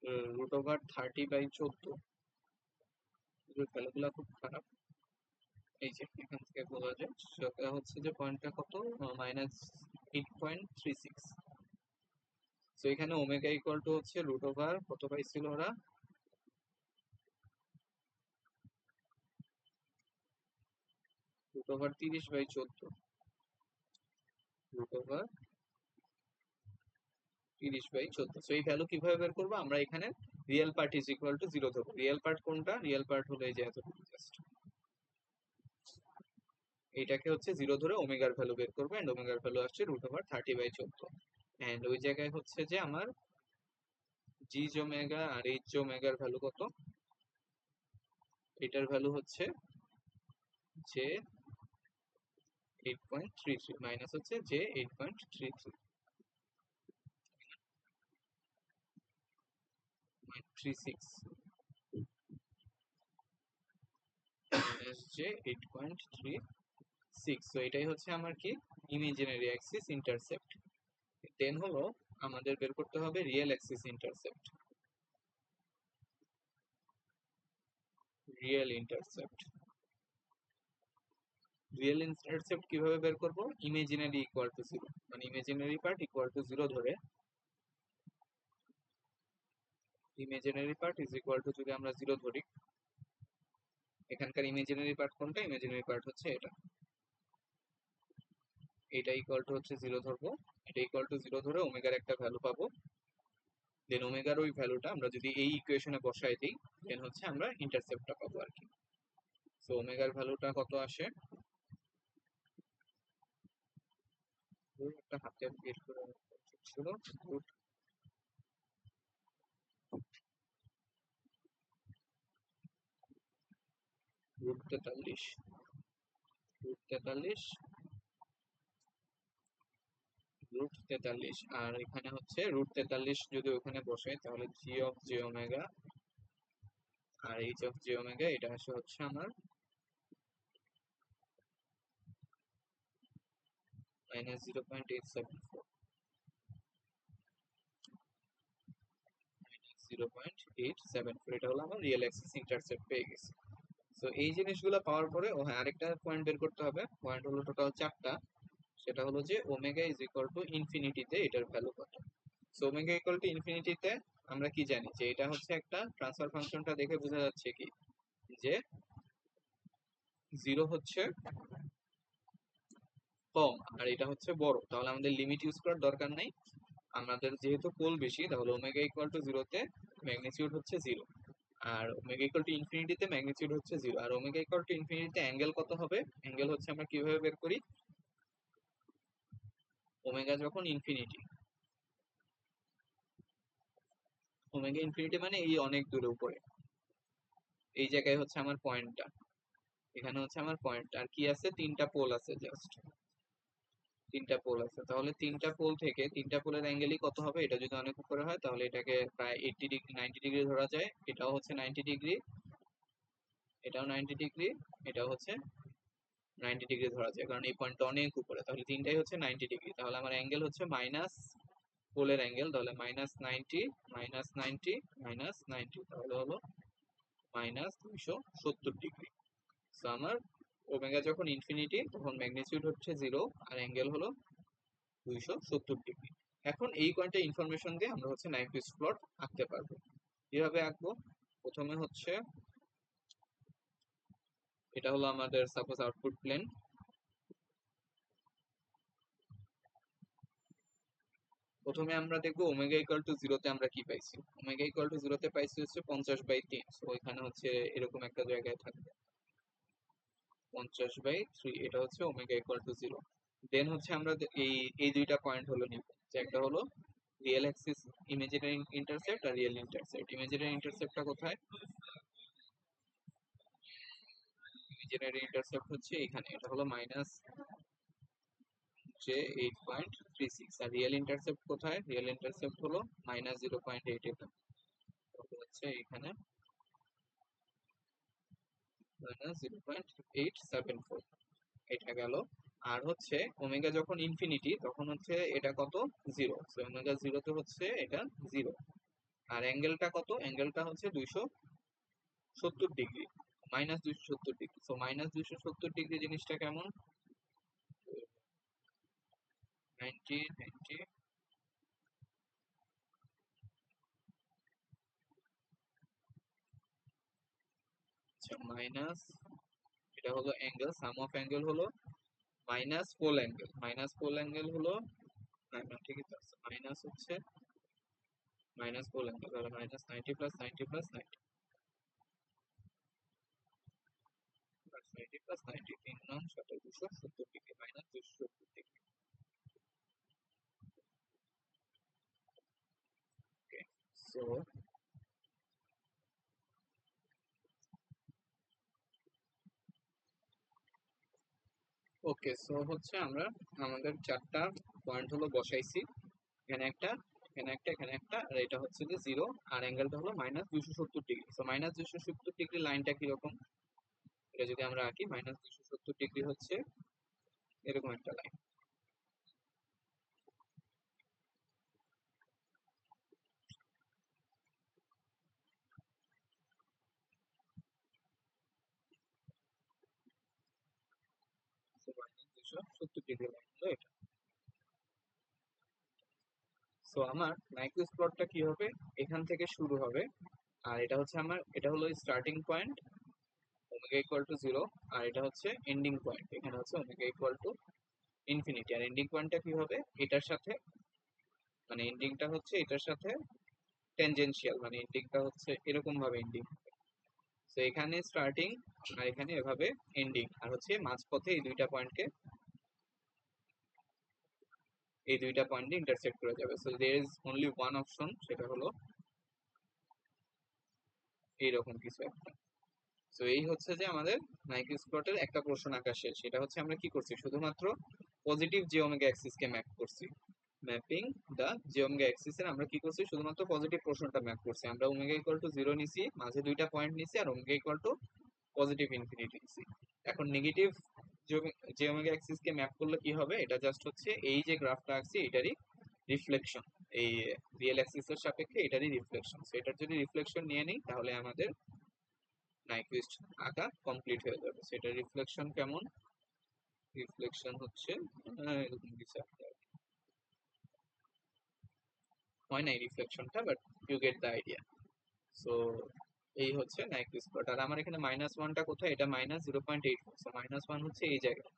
√30/14। ভ্যালুগুলো খুব খারাপ। এই যে এখান থেকে বোঝা যায় সেটা হচ্ছে যে পয়েন্টটা কত, -8.36। তো এখানে ওমেগা ইকুয়াল টু হচ্ছে √ কত পাইছিল ওরা? √30/14। √ 30/14। তো এই ভ্যালু কিভাবে বের করবো? আমরা এখানে real part is equal to zero ধরবো। রিয়েল পার্ট কোনটা? রিয়েল পার্ট হলো এই যে এতটুকু জাস্ট, এইটাকে হচ্ছে জিরো ধরে ওমেগার ভ্যালু বের করবো, এন্ড ওমেগার ভ্যালু আসছে √30/14। এন্ড ওই জায়গায় হচ্ছে যে আমার জি ওমেগা আর এইচ ওমেগার ভ্যালু কত? এটার ভ্যালু হচ্ছে যে 8.33 মাইনাস হচ্ছে যে 8.33 36 মাইনাস যে 8.36। তো এটাই হচ্ছে আমার কি ইমাজিনারি অ্যাক্সিস ইন্টারসেপ্ট। দেন হলো আমাদের বের করতে হবে real axis intercept. Real intercept real intercept কিভাবে বের করব? ইমাজিনারি ইকুয়াল টু জিরো, মানে imaginary part equal to zero ধরে, imaginary part is equal to যদি আমরা জিরো ধরি, এখানকার ইমাজিনারি পার্ট কোনটা? ইমাজিনারি পার্ট হচ্ছে এটা, এটা ইকুয়াল টু হচ্ছে জিরো ধরবো। এটা ইকুয়াল টু জিরো ধরে ওমেগার একটা ভ্যালু পাবো। দেন ওমেগার ওই ভ্যালুটা আমরা যদি এই ইকুয়েশনে বসাই দিই দেন হচ্ছে আমরা ইন্টারসেপ্টটা পাবো আর কি। সো ওমেগার ভ্যালুটা কত আসে? একটা হাতে বের করে ছিল √, √43, √43, √43। আর এখানে হচ্ছে √43 যদি ওখানে বসে তাহলে জি অফ জে ওমেগা আর এইচ অফ জে ওমেগা এটা আসে হচ্ছে আমার -0.874। 0.874, এটা হলো আমার রিয়েল অ্যাক্সিস ইন্টারসেপ্ট পেয়ে গেছি। তো এই জিনিসগুলো পাওয়ার পরে হ্যাঁ আরেকটা পয়েন্ট বের করতে হবে, পয়েন্ট হলো টোটাল 4টা। সেটা হলো যে ওমেগা ইজ ইকুয়াল টু ইনফিনিটিতে এটার ভ্যালু কত। সো ওমেগা ইকুয়াল টু ইনফিনিটিতে আমরা কি জানি যে এটা হচ্ছে একটা ট্রান্সফার ফাংশনটা দেখে বোঝা যাচ্ছে কি যে 0 হচ্ছে কম আর এটা হচ্ছে বড়, তাহলে আমাদের লিমিট ইউজ করার দরকার নেই। আমাদের যেহেতু পোল বেশি তাহলে ওমেগা ইকুয়াল টু 0 তে ম্যাগনিটিউড হচ্ছে 0, আর ওমেগা ইকুয়াল টু ইনফিনিটিতে ম্যাগনিটিউড হচ্ছে 0, আর ওমেগা ইকুয়াল টু ইনফিনিটিতে অ্যাঙ্গেল কত হবে, অ্যাঙ্গেল হচ্ছে আমরা কিভাবে বের করি, ওমেগা যখন ইনফিনিটি, ওমেগা ইনফিনিটি মানে এই অনেক দূরে উপরে, এই জায়গায় হচ্ছে আমার পয়েন্টটা, এখানে হচ্ছে আমার পয়েন্ট, আর কি আছে, 3টা পোল আছে, জাস্ট 3টা পোল আছে, তাহলে 3টা পোল থেকে 3টা পোলের অ্যাঙ্গেলই কত হবে, এটা যদি অনেক উপরে হয় তাহলে এটাকে প্রায় 80 ডিগ্রি 90 ডিগ্রি ধরা যায়, এটাও হচ্ছে 90 ডিগ্রি, এটাও 90 ডিগ্রি, এটাও হচ্ছে 90 ডিগ্রি ধরা যায়, কারণ এই পয়েন্টটা অনেক উপরে, তাহলে তিনটাই হচ্ছে 90 ডিগ্রি, তাহলে আমার অ্যাঙ্গেল হচ্ছে মাইনাস পোলের অ্যাঙ্গেল, তাহলে -90 -90 -90, তাহলে হলো -270 ডিগ্রি। সো আমার ওমেগা যখন ইনফিনিটি তখন ম্যাগনিটিউড হচ্ছে 0 আর অ্যাঙ্গেল হলো 270 ডিগ্রি। এখন এই কয়েকটা ইনফরমেশন দিয়ে আমরা হচ্ছে নাইকুইস্ট প্লট আঁকতে পারবো। কিভাবে আঁকবো, প্রথমে হচ্ছে এটা হলো আমাদের সাপোজ আউটপুট প্লেন, প্রথমে আমরা দেখবো ওমেগা ইকুয়াল টু 0 তে আমরা কি পাইছি, ওমেগা ইকুয়াল টু 0 তে পাইছি হচ্ছে 50/3, সো এখানে হচ্ছে এরকম একটা জায়গায় থাকবে 50/3, এটা হচ্ছে ওমেগা ইকুয়াল টু 0। দেন হচ্ছে আমরা এই এই দুইটা পয়েন্ট হলো নিব, যে একটা হলো রিয়েল অ্যাক্সিস ইমেজিনারি ইন্টারসেপ্ট আর রিয়েল ইন্টারসেপ্ট, ইমেজিনারি ইন্টারসেপ্টটা কোথায়, ইমেজিনারি ইন্টারসেপ্ট হচ্ছে এখানে, এটা হলো -8.36, আর রিয়েল ইন্টারসেপ্ট কোথায়, রিয়েল ইন্টারসেপ্ট হলো -0.8, এটা হচ্ছে এখানে -0.874, এটা গেল। আর হচ্ছে ওমেগা যখন ইনফিনিটি তখন হচ্ছে এটা কত, 0, সো ওমেগা 0 তে হচ্ছে এটা 0, আর অ্যাঙ্গেলটা কত, অ্যাঙ্গেলটা হচ্ছে 270 ডিগ্রি, -270 ডিগ্রি, সো -270 ডিগ্রি জিনিসটা কেমন, 90 90, আচ্ছা মাইনাস, এটা হলো অ্যাঙ্গেল, সাম অফ অ্যাঙ্গেল হলো minus pole angle, minus pole angle হলো, না না ঠিকই তো আছে, মাইনাস হচ্ছে মাইনাস পোল অ্যাঙ্গেল, তাহলে -90 + 90 + 90 + 90 + 90, 3 9 270 ডিগ্রি, -270 ডিগ্রি। ওকে, সো ওকে, সো হচ্ছে আমরা আমাদের 4টা পয়েন্ট হলো বসাইছি, এখানে একটা, এখানে একটা, এখানে একটা, আর এটা হচ্ছে যে 0, আর অ্যাঙ্গেলটা হলো -270 ডিগ্রি, সো -270 ডিগ্রি লাইনটা কিরকম, এটা যদি আমরা আঁকি, -270 ডিগ্রি হচ্ছে এরকম একটা লাইন, -270 ডিগ্রি লাইন হলো এটা। সো আমার নাইকুইস্ট প্লটটা কি হবে, এখান থেকে শুরু হবে, আর এটা হচ্ছে আমার, এটা হলো starting point omega equal to 0, আর এটা হচ্ছে এন্ডিং পয়েন্ট, এখানে হচ্ছে ওমেগা ইকুয়াল টু ইনফিনিটি, আর এন্ডিং পয়েন্টটা কি হবে এটার সাথে, মানে এন্ডিংটা হচ্ছে এটার সাথে ট্যানজেনশিয়াল, মানে এন্ডিংটা হচ্ছে এরকম ভাবে এন্ডিং, তো এখানে স্টার্টিং আর এখানে এভাবে এন্ডিং, আর হচ্ছে মাঝপথে এই দুইটা পয়েন্টে ইন্টারসেক্ট করে যাবে, so there is only one option, সেটা হলো এইরকম কিছু একটা। সো এই হচ্ছে যে আমাদের নাইকুইস্ট প্লটের একটা পোর্শন আঁকা শেষ, সেটা হচ্ছে আমরা কি করছি, শুধুমাত্র পজিটিভ জি ওমেগা অ্যাক্সিস কে ম্যাপ করছি, ম্যাপিং দা জি ওমেগা অ্যাক্সিস এর আমরা কি করছি, শুধুমাত্র পজিটিভ পোর্শনটা ম্যাপ করছি, আমরা ওমেগা ইকুয়াল টু 0 নিছি, মাঝে দুইটা পয়েন্ট নিছি, আর omega equal to positive infinity নিছি। এখন নেগেটিভ জি ওমেগা অ্যাক্সিস কে ম্যাপ করলে কি হবে, এটা জাস্ট হচ্ছে এই যে গ্রাফটা আঁকছি এটারই রিফ্লেকশন, এই রিয়েল অ্যাক্সিসের সাপেক্ষে এটারই রিফ্লেকশন। সো এটার যদি রিফ্লেকশন নিয়ে নিই তাহলে আমাদের নাইকুইস্ট আঁকা কমপ্লিট হয়ে যাবে। সো এটার রিফ্লেকশন কেমন? রিফ্লেকশন হচ্ছে এরকম কিছু একটা, হয় নাই রিফ্লেকশনটা, but you get the idea. So এই হচ্ছে নাইকুইস্ট প্লট। আর আমার এখানে -1টা কোথায়? এটা -0.84, সো -1 হচ্ছে এই জায়গায়।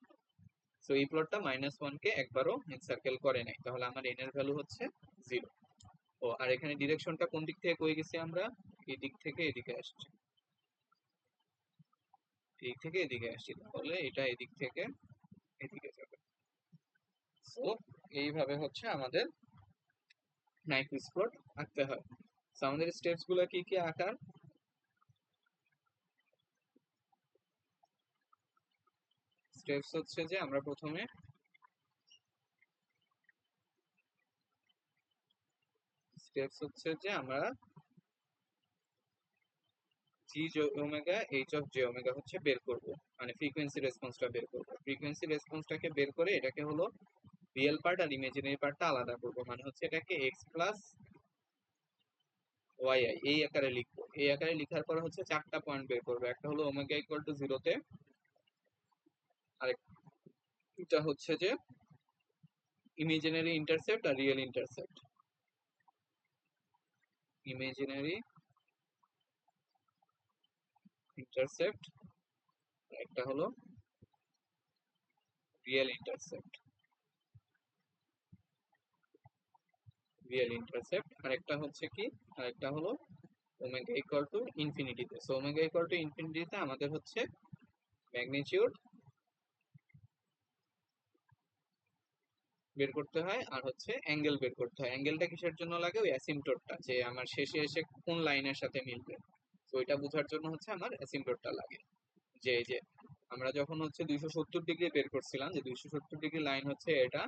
সো এই প্লটটা -1 কে একবারও এনসার্কেল করে নাই, তাহলে আমার এন এর ভ্যালু হচ্ছে 0। ও আর এখানে ডিরেকশনটা কোন দিক থেকে কই গেছি আমরা? এই দিক থেকে এদিকে আসছি, এই থেকে এদিকে আসছি, তাহলে এটা এদিক থেকে এদিকে যাবে। সো এইভাবে হচ্ছে আমাদের নাইকুইস্ট প্লট আঁকতে হয়। সো আমাদের স্টেপস গুলো কি কি আঁকার? স্টেপস হচ্ছে যে আমরা প্রথমে আমরা জি omega H of j omega হচ্ছে বের করব, মানে ফ্রিকোয়েন্সি রেসপন্সটা বের করব। ফ্রিকোয়েন্সি রেসপন্সটাকে বের করে এটাকে হলো রিয়েল পার্ট আর ইমাজিনারি পার্টটা আলাদা করব, মানে হচ্ছে এটাকে এক্স প্লাস ওয়াই আই এই আকারে লিখবো। এই আকারে লিখার পরে হচ্ছে চারটা পয়েন্ট বের করবো। একটা হলো ওমেগা ইকুয়াল টু 0-তে, আরেকটা হচ্ছে যে ইমাজিনারি ইন্টারসেপ্ট আর রিয়েল ইন্টারসেপ্ট। ইমাজিনারি ইন্টারসেপ্ট, একটা হলো রিয়েল ইন্টারসেপ্ট। আরেকটা হচ্ছে কি, আরেকটা হলো ওমেগা ইকুয়াল টু ইনফিনিটিতে। সো ওমেগা ইকুয়াল টু ইনফিনিটিতে আমাদের হচ্ছে ম্যাগনিটিউড বের করতে হয় আর হচ্ছে অ্যাঙ্গেল বের করতে হয়। অ্যাঙ্গেলটা কিসের জন্য লাগে? ওই অ্যাসিম্পটোটটা, যে আমার শেষে এসে কোন লাইনের সাথে মিলবে, তো ওইটা বোঝার জন্য হচ্ছে আমার অ্যাসিম্পটোটটা লাগে। যে এই যে আমরা যখন হচ্ছে 270 ডিগ্রি বের করছিলাম, যে 270 ডিগ্রি লাইন হচ্ছে এটা,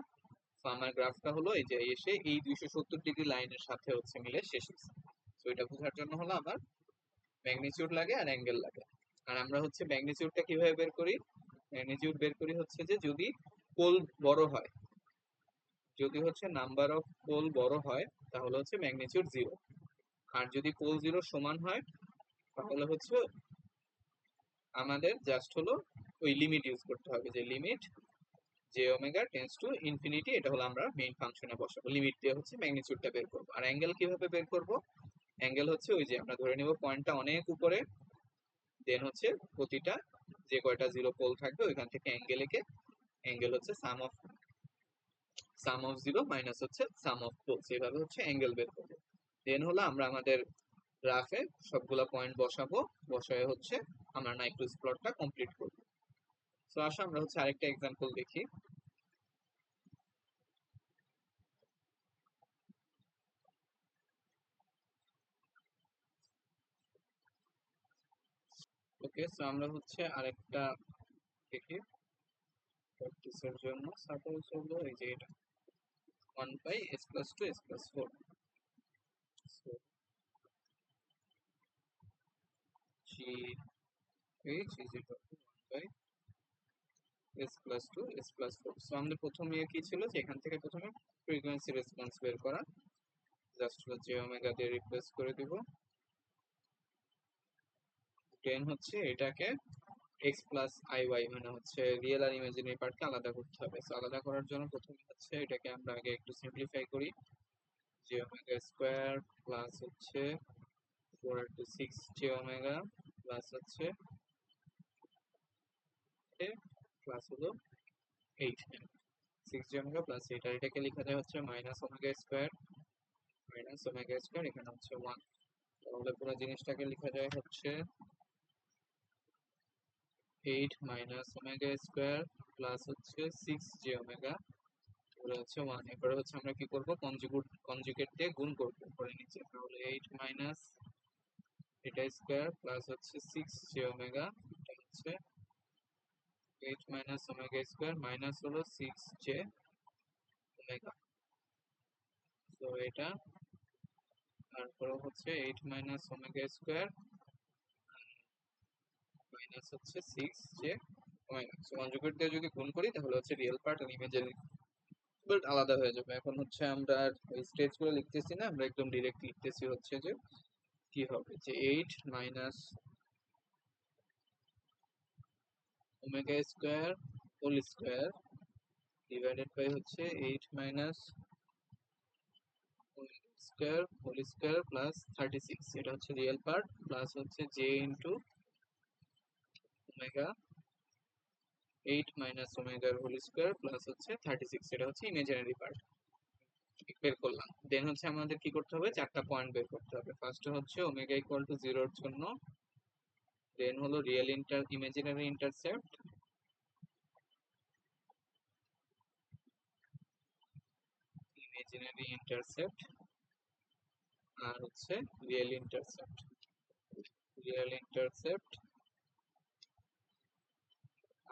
তো আমার গ্রাফটা হলো এই যে এসে এই 270 ডিগ্রি লাইনের সাথে হচ্ছে মিলে শেষ হচ্ছে। তো এটা বোঝার জন্য হলো আমার ম্যাগনিটিউড লাগে আর অ্যাঙ্গেল লাগে। আর আমরা হচ্ছে ম্যাগনিটিউডটা কিভাবে বের করি? ম্যাগনিটিউড বের করি হচ্ছে যে যদি পোল বড় হয়, যদি হচ্ছে নাম্বার অফ পোল বড় হয় তাহলে হচ্ছে ম্যাগনিটিউড 0। আর যদি পোল 0 সমান হয় তাহলে হচ্ছে আমাদের জাস্ট হলো ওই লিমিট ইউজ করতে হবে, যে limit J omega tends to infinity, এটা হলো আমরা মেইন ফাংশনে বসাবো। লিমিট দিয়ে হচ্ছে ম্যাগনিটিউডটা বের করবো। আর অ্যাঙ্গেল কিভাবে বের করব? অ্যাঙ্গেল হচ্ছে ওই যে আমরা ধরে নিব পয়েন্টটা অনেক উপরে, দেন হচ্ছে প্রতিটা যে কয়টা জিরো পোল থাকবে ওইখান থেকে অ্যাঙ্গেল এঁকে, অ্যাঙ্গেল হচ্ছে সাম অফ জিরো মাইনাস হচ্ছে সাম অফ পোলস, এইভাবে হচ্ছে অ্যাঙ্গেল বের করবো। দেন হলো আমরা আমাদের গ্রাফে সবগুলা পয়েন্ট বসাবো, বসায় হচ্ছে আমরা নাইকুইস্ট প্লটটা কমপ্লিট করবো। তো আসো আমরা হচ্ছে আরেকটা এক্সাম্পল দেখি। ওকে, সো আমরা হচ্ছে আরেকটা দেখি প্র্যাকটিসের জন্য। সাপোজ হলো এই যে এটা 1/s+2 s+4, so GH is equal to 1/s+2 s+4। So আমাদের প্রথমে কি ছিল, যে এখান থেকে প্রথমে ফ্রিকোয়েন্সি রেসপন্স বের করা, জাস্ট হচ্ছে ওমেগা দিয়ে রিপ্লেস করে দিব। দেন হচ্ছে এটাকে এক্স প্লাস আই ওয়াই, মানে হচ্ছে রিয়েল আর ইমাজিনারি পার্টকে আলাদা করতে হবে। সো আলাদা করার জন্য প্রথমে হচ্ছে এটাকে আমরা আগে একটু সিম্পলিফাই করি। জে ওমেগা স্কোয়ার প্লাস হচ্ছে 4/6 জে ওমেগা প্লাস হচ্ছে প্লাস হলো 8, 6 জে ওমেগা প্লাস 8। আর এটাকে লেখা যায় হচ্ছে মাইনাস ওমেগা স্কোয়ার, এখানে হচ্ছে 1। তাহলে পুরো জিনিসটাকে লেখা যায় হচ্ছে 8 মাইনাস ওমেগা স্কোয়ার প্লাস হচ্ছে 6 জে ওমেগা, তাহলে হচ্ছে 1। এরপরে হচ্ছে আমরা কি করব, কনজুগেট দিয়ে গুণ করব করে নিচে, তাহলে 8 মাইনাস এটা স্কোয়ার প্লাস হচ্ছে 6 জে ওমেগা, এটা হচ্ছে 8 মাইনাস ওমেগা স্কোয়ার মাইনাস হলো 6 জে ওমেগা। তো এটা তারপরে হচ্ছে 8 মাইনাস ওমেগা স্কোয়ার মাইনাস হচ্ছে 6 জে ওমেগা। সো কনজুগেট দিয়ে যদি গুণ করি তাহলে হচ্ছে রিয়েল পার্ট আর ইমেজিনারি বাট আলাদা হয়ে যাবে। এখন হচ্ছে আমরা আর ওই স্টেজ গুলো লিখতেছি না, আমরা একদম ডিরেক্ট লিখতেছি হচ্ছে যে কি হবে, যে 8 minus omega square whole square divided by হচ্ছে 8 minus square whole square plus 36, এটা হচ্ছে রিয়েল পার্ট, প্লাস হচ্ছে জে ইন্টু ওমেগা 8 মাইনাস ওমেগার হোল স্কোয়ার প্লাস হচ্ছে 36, এটা হচ্ছে ইমাজিনারি পার্ট বের করলাম। দেন হচ্ছে আমাদের কি করতে হবে, চারটা পয়েন্ট বের করতে হবে। ফার্স্টে হচ্ছে ওমেগা ইকুয়াল টু জিরোর জন্য, দেন হলো real imaginary intercept, imaginary intercept, আর হচ্ছে রিয়েল ইন্টারসেপ্ট, রিয়েল ইন্টারসেপ্ট,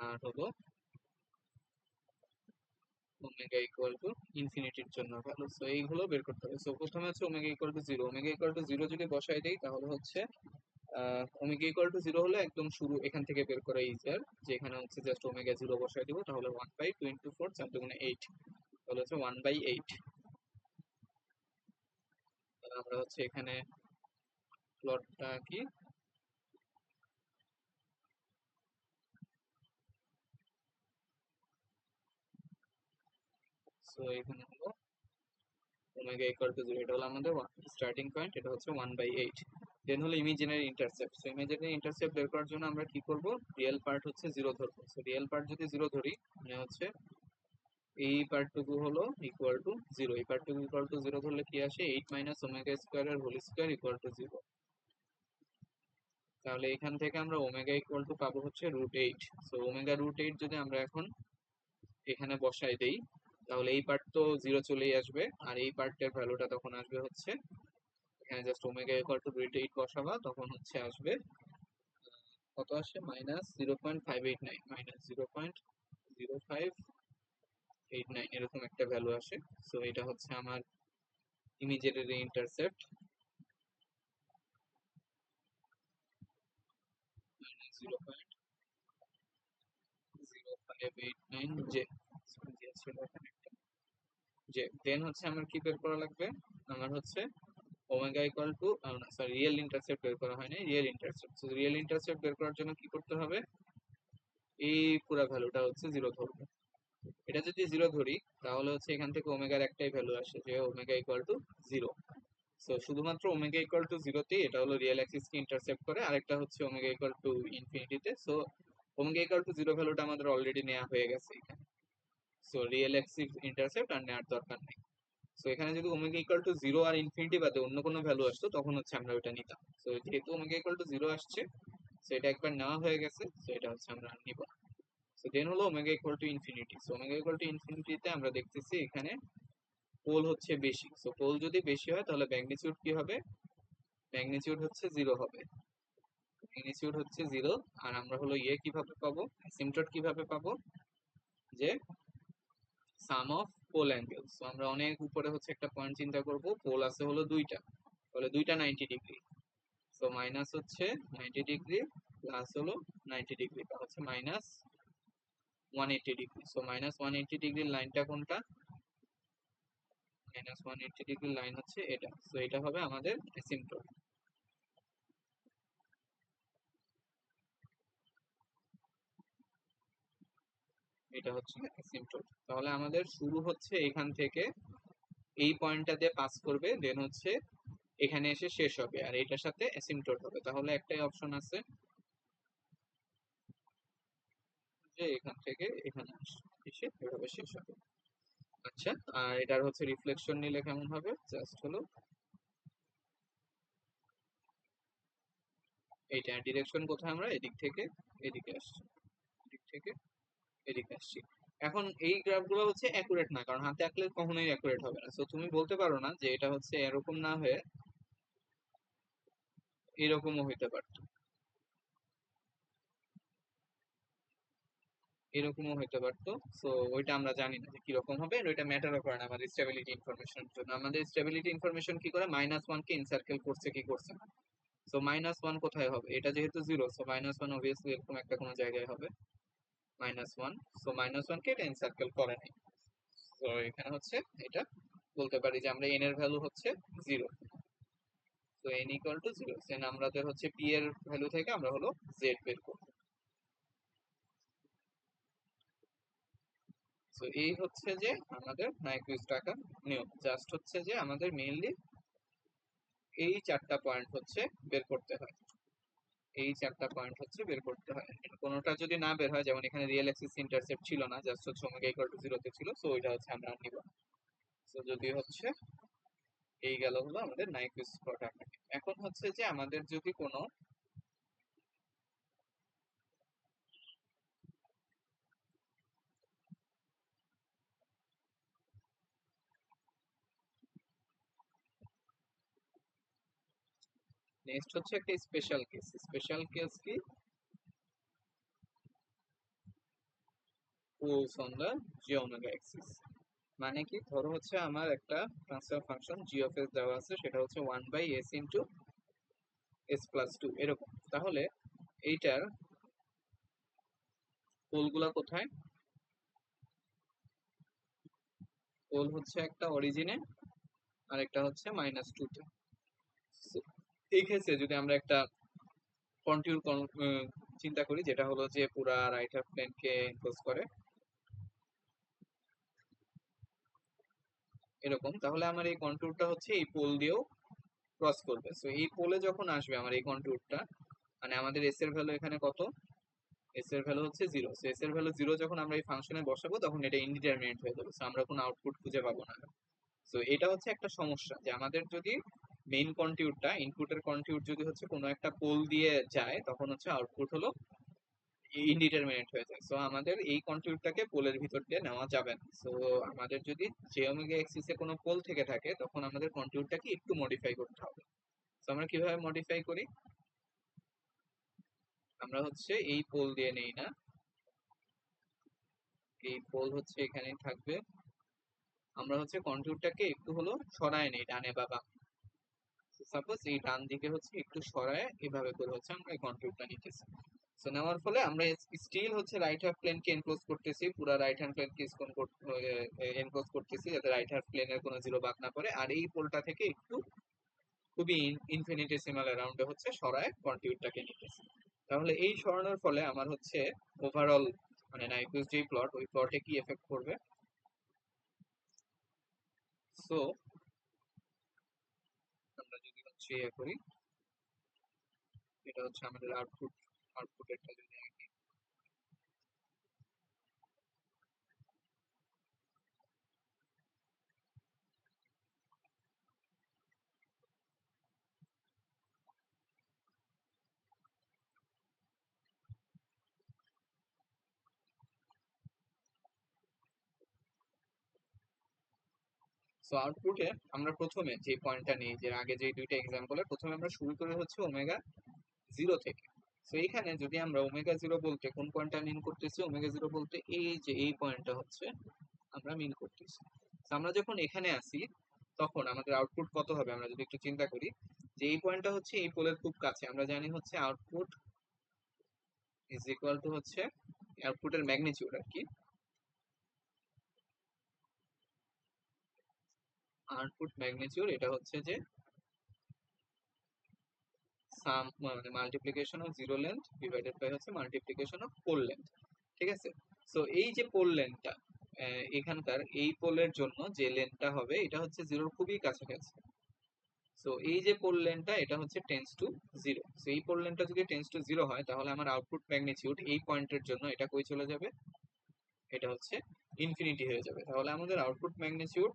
আর হলো ওমেগা ইকুয়াল টু ইনফিনিটির জন্য ভ্যালু। সো এইগুলো বের করতে হবে। সো প্রথমে হচ্ছে omega equal to zero, omega equal to zero যদি বসাই দেই তাহলে হচ্ছে ওমেগা ইকুয়াল টু জিরো হলে একদম শুরু এখান থেকে বের করা ইজিয়ার, যে এখানে হচ্ছে জাস্ট ওমেগা জিরো বসাই দিব, তাহলে 1/2 × 4 4 × 8, তাহলে হচ্ছে 1/8। আমরা হচ্ছে এখানে প্লটটা কি, সো এখানে হলো ওমেগা ইকুয়াল টু জিরো, এটা হলো আমাদের স্টার্টিং পয়েন্ট, এটা হচ্ছে 1/8। দেন হলো imaginary intercept. So imaginary intercept বের করার জন্য আমরা কি করব, রিয়েল পার্ট হচ্ছে জিরো ধরবো। সো রিয়েল পার্ট যদি জিরো ধরি মানে হচ্ছে এই পার্টটুকু হলো ইকুয়াল টু জিরো, এই পার্টটুকু ইকুয়াল টু জিরো ধরলে কি আসে, 8 মাইনাস ওমেগা স্কোয়ারের whole square equal to zero. তাহলে এখান থেকে আমরা ওমেগা ইকুয়াল টু পাবো হচ্ছে √8। সো ওমেগা √8 যদি আমরা এখন এখানে বসাই দেই তাহলে এই পার্ট তো জিরো চলেই আসবে, আর এই পার্টের ভ্যালুটা তখন আসবে হচ্ছে, এখানে জাস্ট ওমেগা ইকুয়াল টু √8 বসাবা, তখন হচ্ছে আসবে কত আসে, -0.589, -0.0589 এরকম একটা ভ্যালু আসে। সো এটা হচ্ছে আমার ইমিডিয়েটলি ইন্টারসেপ্ট, -0.0589 জে, জে ছিল এখানে একটা জে। দেন হচ্ছে আমার কি বের করা লাগবে, আমার হচ্ছে omega equal two, sorry real intercept বের করা হয়নি, real intercept. So real intercept বের করার জন্য কি করতে হবে, এই পুরো ভ্যালুটা হচ্ছে জিরো ধরবো। এটা যদি জিরো ধরি তাহলে হচ্ছে এখান থেকে ওমেগার একটাই ভ্যালু আসে, যে omega equal to zero. So শুধুমাত্র ওমেগা ইকুয়াল টু জিরোতেই এটা হলো রিয়েল অ্যাক্সিস কে ইন্টারসেপ্ট করে, আরেকটা হচ্ছে ওমেগা ইকুয়াল টু ইনফিনিটিতে। So omega equal to zero ভ্যালুটা আমাদের অলরেডি নেওয়া হয়ে গেছে এখানে। সো রিয়েল অ্যাক্সিস ইন্টারসেপ্ট আর নেওয়ার দরকার নেই। সো এখানে যদি ওমেগা ইকুয়াল টু জিরো আর ইনফিনিটি বাদে অন্য কোনো ভ্যালু আসতো তখন হচ্ছে আমরা ওটা নিতাম। সো যেহেতু ওমেগা ইকুয়াল টু জিরো আসছে, সো এটা একবার নেওয়া হয়ে গেছে, সো এটা হচ্ছে আমরা আর নিব না। সো দেন হলো omega equal to infinity. So omega equal to ইনফিনিটিতে আমরা দেখতেছি এখানে পোল হচ্ছে বেশি। সো পোল যদি বেশি হয় তাহলে ম্যাগনিটিউড কি হবে, ম্যাগনিটিউড হচ্ছে জিরো হবে, ম্যাগনিটিউড হচ্ছে জিরো। আর আমরা হলো ইয়ে কিভাবে পাবো, অ্যাসিম্পটট কিভাবে পাবো, যে সাম অফ পোল অ্যাঙ্গেল। সো আমরা অনেক উপরে হচ্ছে একটা পয়েন্ট চিন্তা করব, পোল আছে হলো দুইটা, তাহলে দুইটা 90 ডিগ্রি। সো মাইনাস হচ্ছে 90 ডিগ্রি প্লাস হলো 90 ডিগ্রি, তা হচ্ছে -180 ডিগ্রি। সো -180 ডিগ্রির লাইনটা কোনটা, -180 ডিগ্রির লাইন হচ্ছে এটা। সো এটা হবে আমাদের অ্যাসিম্পটট, এটা হচ্ছে অ্যাসিম্পটট। তাহলে আমাদের শুরু হচ্ছে এখান থেকে, এই পয়েন্টটা দিয়ে পাস করবে, দেন হচ্ছে এখানে এসে শেষ হবে, আর এটার সাথে অ্যাসিম্পটট হবে। তাহলে একটাই অপশন আছে, যে এখান থেকে এখানে এসে এভাবে শেষ হবে। আচ্ছা, আর এটার হচ্ছে রিফ্লেকশন নিলে কেমন হবে, জাস্ট হলো এইটা ডিরেকশন কোথায়, আমরা এদিক থেকে এদিকে আসছি, এদিক থেকে এদিকে আসছি। এখন এই গ্রাফগুলো হচ্ছে অ্যাকুরেট না, কারণ হাতে আঁকলে কখনোই অ্যাকুরেট হবে না। সো তুমি বলতে পারো না যে এটা হচ্ছে এরকম না হয়ে এরকমও হইতে পারতো, এরকমও হইতে পারতো। সো ওইটা আমরা জানি না যে কিরকম হবে, আর ওইটা ম্যাটারও করে না আমাদের স্টেবিলিটি ইনফরমেশনের জন্য। আমাদের স্টেবিলিটি ইনফরমেশন কি করে, -1 কে ইনসার্কেল করছে কি করছে না। সো -1 কোথায় হবে, এটা যেহেতু জিরো, সো -1 অবভিয়াসলি এরকম একটা কোনো জায়গায় হবে -1। সো -1 কে এটা এনসার্কেল করে নাই। তো এখানে হচ্ছে এটা বলতে পারি যে আমরা n এর ভ্যালু হচ্ছে 0। তো n ইকুয়াল টু 0, দেন আমাদের হচ্ছে p এর ভ্যালু থেকে আমরা হলো z বের করব। তো এই হচ্ছে যে আমাদের নাইকুইস্ট আঁকার নিয়ম। জাস্ট হচ্ছে যে আমাদের মেইনলি এই চারটা পয়েন্ট হচ্ছে বের করতে হয়। এই চারটা পয়েন্ট হচ্ছে বের করতে হয়। কোনোটা যদি না বের হয়, যেমন এখানে রিয়েল অ্যাক্সিস ইন্টারসেপ্ট ছিল না, জাস্ট হচ্ছে ওমেগা ইকুয়াল টু 0 তে ছিল, সো ওইটা হচ্ছে আমরা আর নিব না। সো যদি হচ্ছে এই গেল হলো আমাদের নাইকুইস্ট প্লট আঁকা। এখন হচ্ছে যে আমাদের যদি কোনো নেক্সট হচ্ছে একটা স্পেশাল কেস। স্পেশাল কেস কি? Poles on the G omega axis. মানে কি, ধরো হচ্ছে আমার একটা transfer function G of s দেওয়া আছে, সেটা হচ্ছে 1/s ইন্টু s+2 এরকম। তাহলে এইটার পোলগুলা কোথায়? পোল হচ্ছে একটা অরিজিনে আর একটা হচ্ছে -2 তে। So, এই ক্ষেত্রে যদি আমরা একটা কন্ট্যুর চিন্তা করি, যেটা হলো যে পুরা রাইট হাফ প্লেনকে এনক্লোজ করে এরকম, তাহলে আমার এই কন্ট্যুরটা হচ্ছে এই পোল দিয়েও ক্রস করবে। সো এই পোলে যখন আসবে আমার এই কন্ট্যুরটা, মানে আমাদের এস এর ভ্যালু এখানে কত? এস এর ভ্যালু হচ্ছে 0। সো এস এর ভ্যালু 0 যখন আমরা এই ফাংশনে বসাবো, তখন এটা ইনডিটারমিনেট হয়ে যাবে, সো আমরা কোনো আউটপুট খুঁজে পাবো না। সো এটা হচ্ছে একটা সমস্যা, যে আমাদের যদি মেইন কন্ট্যুরটা, ইনপুটের কন্ট্যুর যদি হচ্ছে কোনো একটা পোল দিয়ে যায়, তখন হচ্ছে আউটপুট হলো ইনডিটারমিনেট হয়ে যায়। সো আমাদের এই কন্ট্যুরটাকে পোলের ভিতর দিয়ে নেওয়া যাবে না। সো আমাদের যদি জে ওমেগা এক্সিসে কোনো পোল থেকে থাকে, তখন আমাদের কন্ট্যুরটাকে একটু মডিফাই করতে হবে। তো আমরা কিভাবে মডিফাই করি? আমরা হচ্ছে এই পোল দিয়ে নেই না, এই পোল হচ্ছে এখানেই থাকবে। আমরা হচ্ছে কন্ট্যুরটাকে একটু হলো সরায় নেই ডানে বা বামে। সাপোজ এই ডান দিকে হচ্ছে একটু সরায় এভাবে করে হচ্ছে আমরা এই কন্ট্যুরটা নিতেছি। সো নেওয়ার ফলে আমরা স্টিল হচ্ছে রাইট হাফ প্লেনকে এনক্লোজ করতেছি, পুরো রাইট হ্যান্ড প্লেনকে এনক্লোজ করতেছি, যাতে রাইট হাফ প্লেনের কোনো জিরো বাদ না পড়ে। আর এই পোলটা থেকে একটু খুবই ইনফিনিটেসিমাল অ্যারাউন্ডে হচ্ছে সরায় কন্ট্যুরটাকে নিতেছি। তাহলে এই সরানোর ফলে আমার হচ্ছে ওভারঅল মানে নাইকুইস্ট যে প্লট, ওই প্লটে কি এফেক্ট করবে? সো আমরা যদি হচ্ছে ইয়ে করি, এটা হচ্ছে আমাদের আউটপুটেরটা যদি আঁকি। সো আউটপুটে আমরা প্রথমে যে পয়েন্টটা নিই, যে আগে যে দুইটা এক্সাম্পলে প্রথমে আমরা শুরু করে হচ্ছে ওমেগা 0 থেকে। সো এইখানে যদি আমরা ওমেগা 0 বলতে কোন পয়েন্টটা মিন করতেছি? ওমেগা 0 বলতে এই যে এই পয়েন্টটা হচ্ছে আমরা মিন করতেছি। তো আমরা যখন এখানে আসি, তখন আমাদের আউটপুট কত হবে? আমরা যদি একটু চিন্তা করি, যে এই পয়েন্টটা হচ্ছে এই পোলের খুব কাছে, আমরা জানি হচ্ছে আউটপুট ইজ ইকুয়াল টু হচ্ছে আউটপুটের ম্যাগনিটিউড আর কি। আউটপুট ম্যাগনিটিউড এটা হচ্ছে যে সাম মানে multiplication of zero length divided by হচ্ছে মাল্টিপ্লিকেশন অফ পোল লেন্থ। ঠিক আছে? সো এই যে পোল লেন্থটা, এখানকার এই পোলের জন্য যে লেন্থটা হবে, এটা হচ্ছে জিরোর খুবই কাছাকাছি। সো এই যে পোল লেন্থটা, এটা হচ্ছে টেন্স টু 0। সো এই পোল লেন্থটা যদি টেন্স টু 0 হয়, তাহলে আমার আউটপুট ম্যাগনিটিউড এই পয়েন্টের জন্য এটা কই চলে যাবে? এটা হচ্ছে ইনফিনিটি হয়ে যাবে। তাহলে আমাদের আউটপুট ম্যাগনিটিউড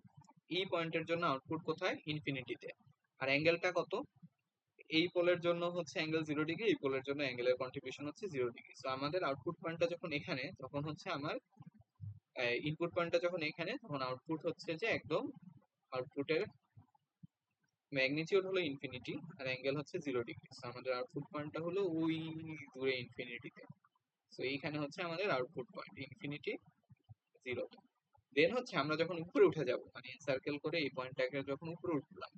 এই পয়েন্টের জন্য আউটপুট কোথায়? ইনফিনিটিতে। আর অ্যাঙ্গেলটা কত? এই পোলের জন্য হচ্ছে অ্যাঙ্গেল 0 ডিগ্রি, এই পোলের জন্য অ্যাঙ্গেলের কন্ট্রিবিউশন হচ্ছে 0 ডিগ্রি। তো আমাদের আউটপুট পয়েন্টটা যখন এখানে, তখন হচ্ছে আমার ইনপুট পয়েন্টটা যখন এখানে, তখন আউটপুট হচ্ছে যে একদম আউটপুটের ম্যাগনিটিউড হলো ইনফিনিটি আর অ্যাঙ্গেল হচ্ছে 0 ডিগ্রি। তো আমাদের আউটপুট পয়েন্টটা হলো ওই দূরে ইনফিনিটিতে। তো এইখানে হচ্ছে আমাদের আউটপুট পয়েন্ট ইনফিনিটি 0। দেন হচ্ছে আমরা যখন উপরে উঠে যাব, মানে সার্কেল করে এই পয়েন্টটাকে যখন উপরে উঠলাম,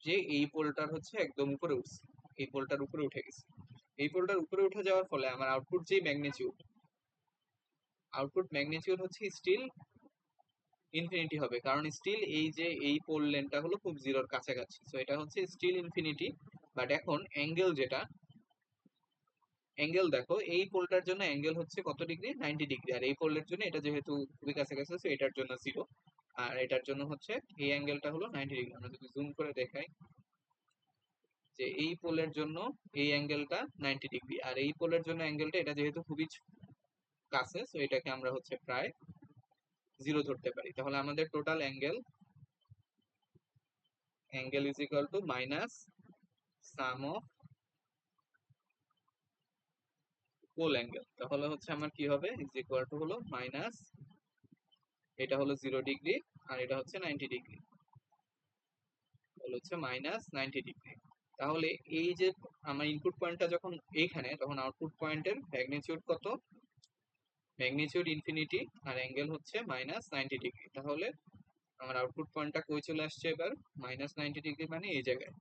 যে এই পোলটার হচ্ছে একদম উপরে উঠছে, এই পোলটার উপরে উঠে গেছে। এই পোলটার উপরে উঠে যাওয়ার ফলে আমার আউটপুট যে ম্যাগনিটিউড, আউটপুট ম্যাগনিটিউড হচ্ছে স্টিল ইনফিনিটি হবে, কারণ স্টিল এই যে এই পোল লেনটা হলো খুব জিরোর কাছাকাছি, সো এটা হচ্ছে স্টিল ইনফিনিটি। বাট এখন অ্যাঙ্গেল যেটা, অ্যাঙ্গেল দেখো এই পোলটার জন্য অ্যাঙ্গেল হচ্ছে কত ডিগ্রি, 90 ডিগ্রি, আর এই পোলের জন্য এটা যেহেতু খুবই কাছাকাছি আছে এটার জন্য জিরো, আর এটার জন্য হচ্ছে এই অ্যাঙ্গেলটা হলো 90 ডিগ্রি। আমরা যদি জুম করে দেখাই যে এই পোলের জন্য এই অ্যাঙ্গেলটা 90 ডিগ্রি, আর এই পোলের জন্য অ্যাঙ্গেলটা এটা যেহেতু খুবই কাছে, সো এটাকে আমরা হচ্ছে প্রায় জিরো ধরতে পারি। তাহলে আমাদের total angle, angle is equal to minus sum of pole angle. তাহলে হচ্ছে আমার কি হবে, ইজ ইকুয়াল টু হলো মাইনাস, এটা হলো 0 ডিগ্রি আর এটা হচ্ছে 90 ডিগ্রি, হচ্ছে মাইনাস 90 ডিগ্রি। তাহলে এই যে আমার ইনপুট পয়েন্টটা যখন এইখানে, তখন আউটপুট পয়েন্টের ম্যাগনিটিউড কত, ম্যাগনিটিউড ইনফিনিটি, আর অ্যাঙ্গেল হচ্ছে মাইনাস 90 ডিগ্রি। তাহলে আমার আউটপুট পয়েন্টটা কই চলে আসছে এবার, মাইনাস 90 ডিগ্রি, মানে এই জায়গায়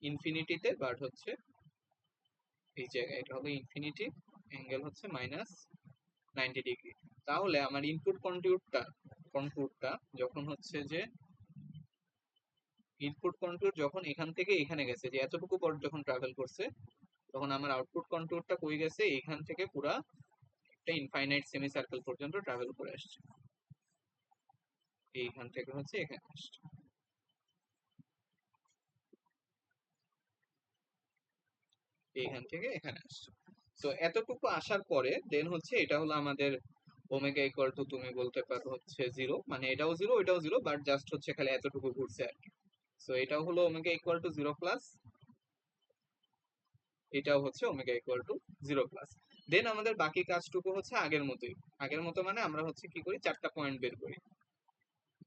ইনফিনিটিতে, বাট হচ্ছে এই জায়গায় এটা হলো ইনফিনিটি, অ্যাঙ্গেল হচ্ছে মাইনাস 90 ডিগ্রি। তাহলে আমার ইনপুট কন্ট্যুরটা যখন হচ্ছে যে ইনপুট কন্ট্যুর যখন এখান থেকে এখানে গেছে, যে এতটুকু পর যখন ট্রাভেল করছে, তখন আমার আউটপুট কন্ট্যুরটা কই গেছে, এখান থেকে পুরা একটা ইনফাইনাইট সেমি সার্কেল পর্যন্ত ট্রাভেল করে আসছে, এইখান থেকে হচ্ছে এখানে আসছে, এইখান থেকে এখানে আসছে। তো এতটুকু আসার পরে দেন হচ্ছে এটা হলো আমাদের ওমেগা ইকুয়াল টু, তুমি বলতে পারো হচ্ছে জিরো, মানে এটাও জিরো এটাও জিরো, বাট জাস্ট হচ্ছে খালি এতটুকু ঘুরছে আর কি। সো এটাও হলো omega equal to zero plus, এটাও হচ্ছে omega equal to zero plus. Then আমাদের বাকি কাজটুকু হচ্ছে আগের মতোই, আগের মতো মানে আমরা হচ্ছে কি করি, চারটা পয়েন্ট বের করি।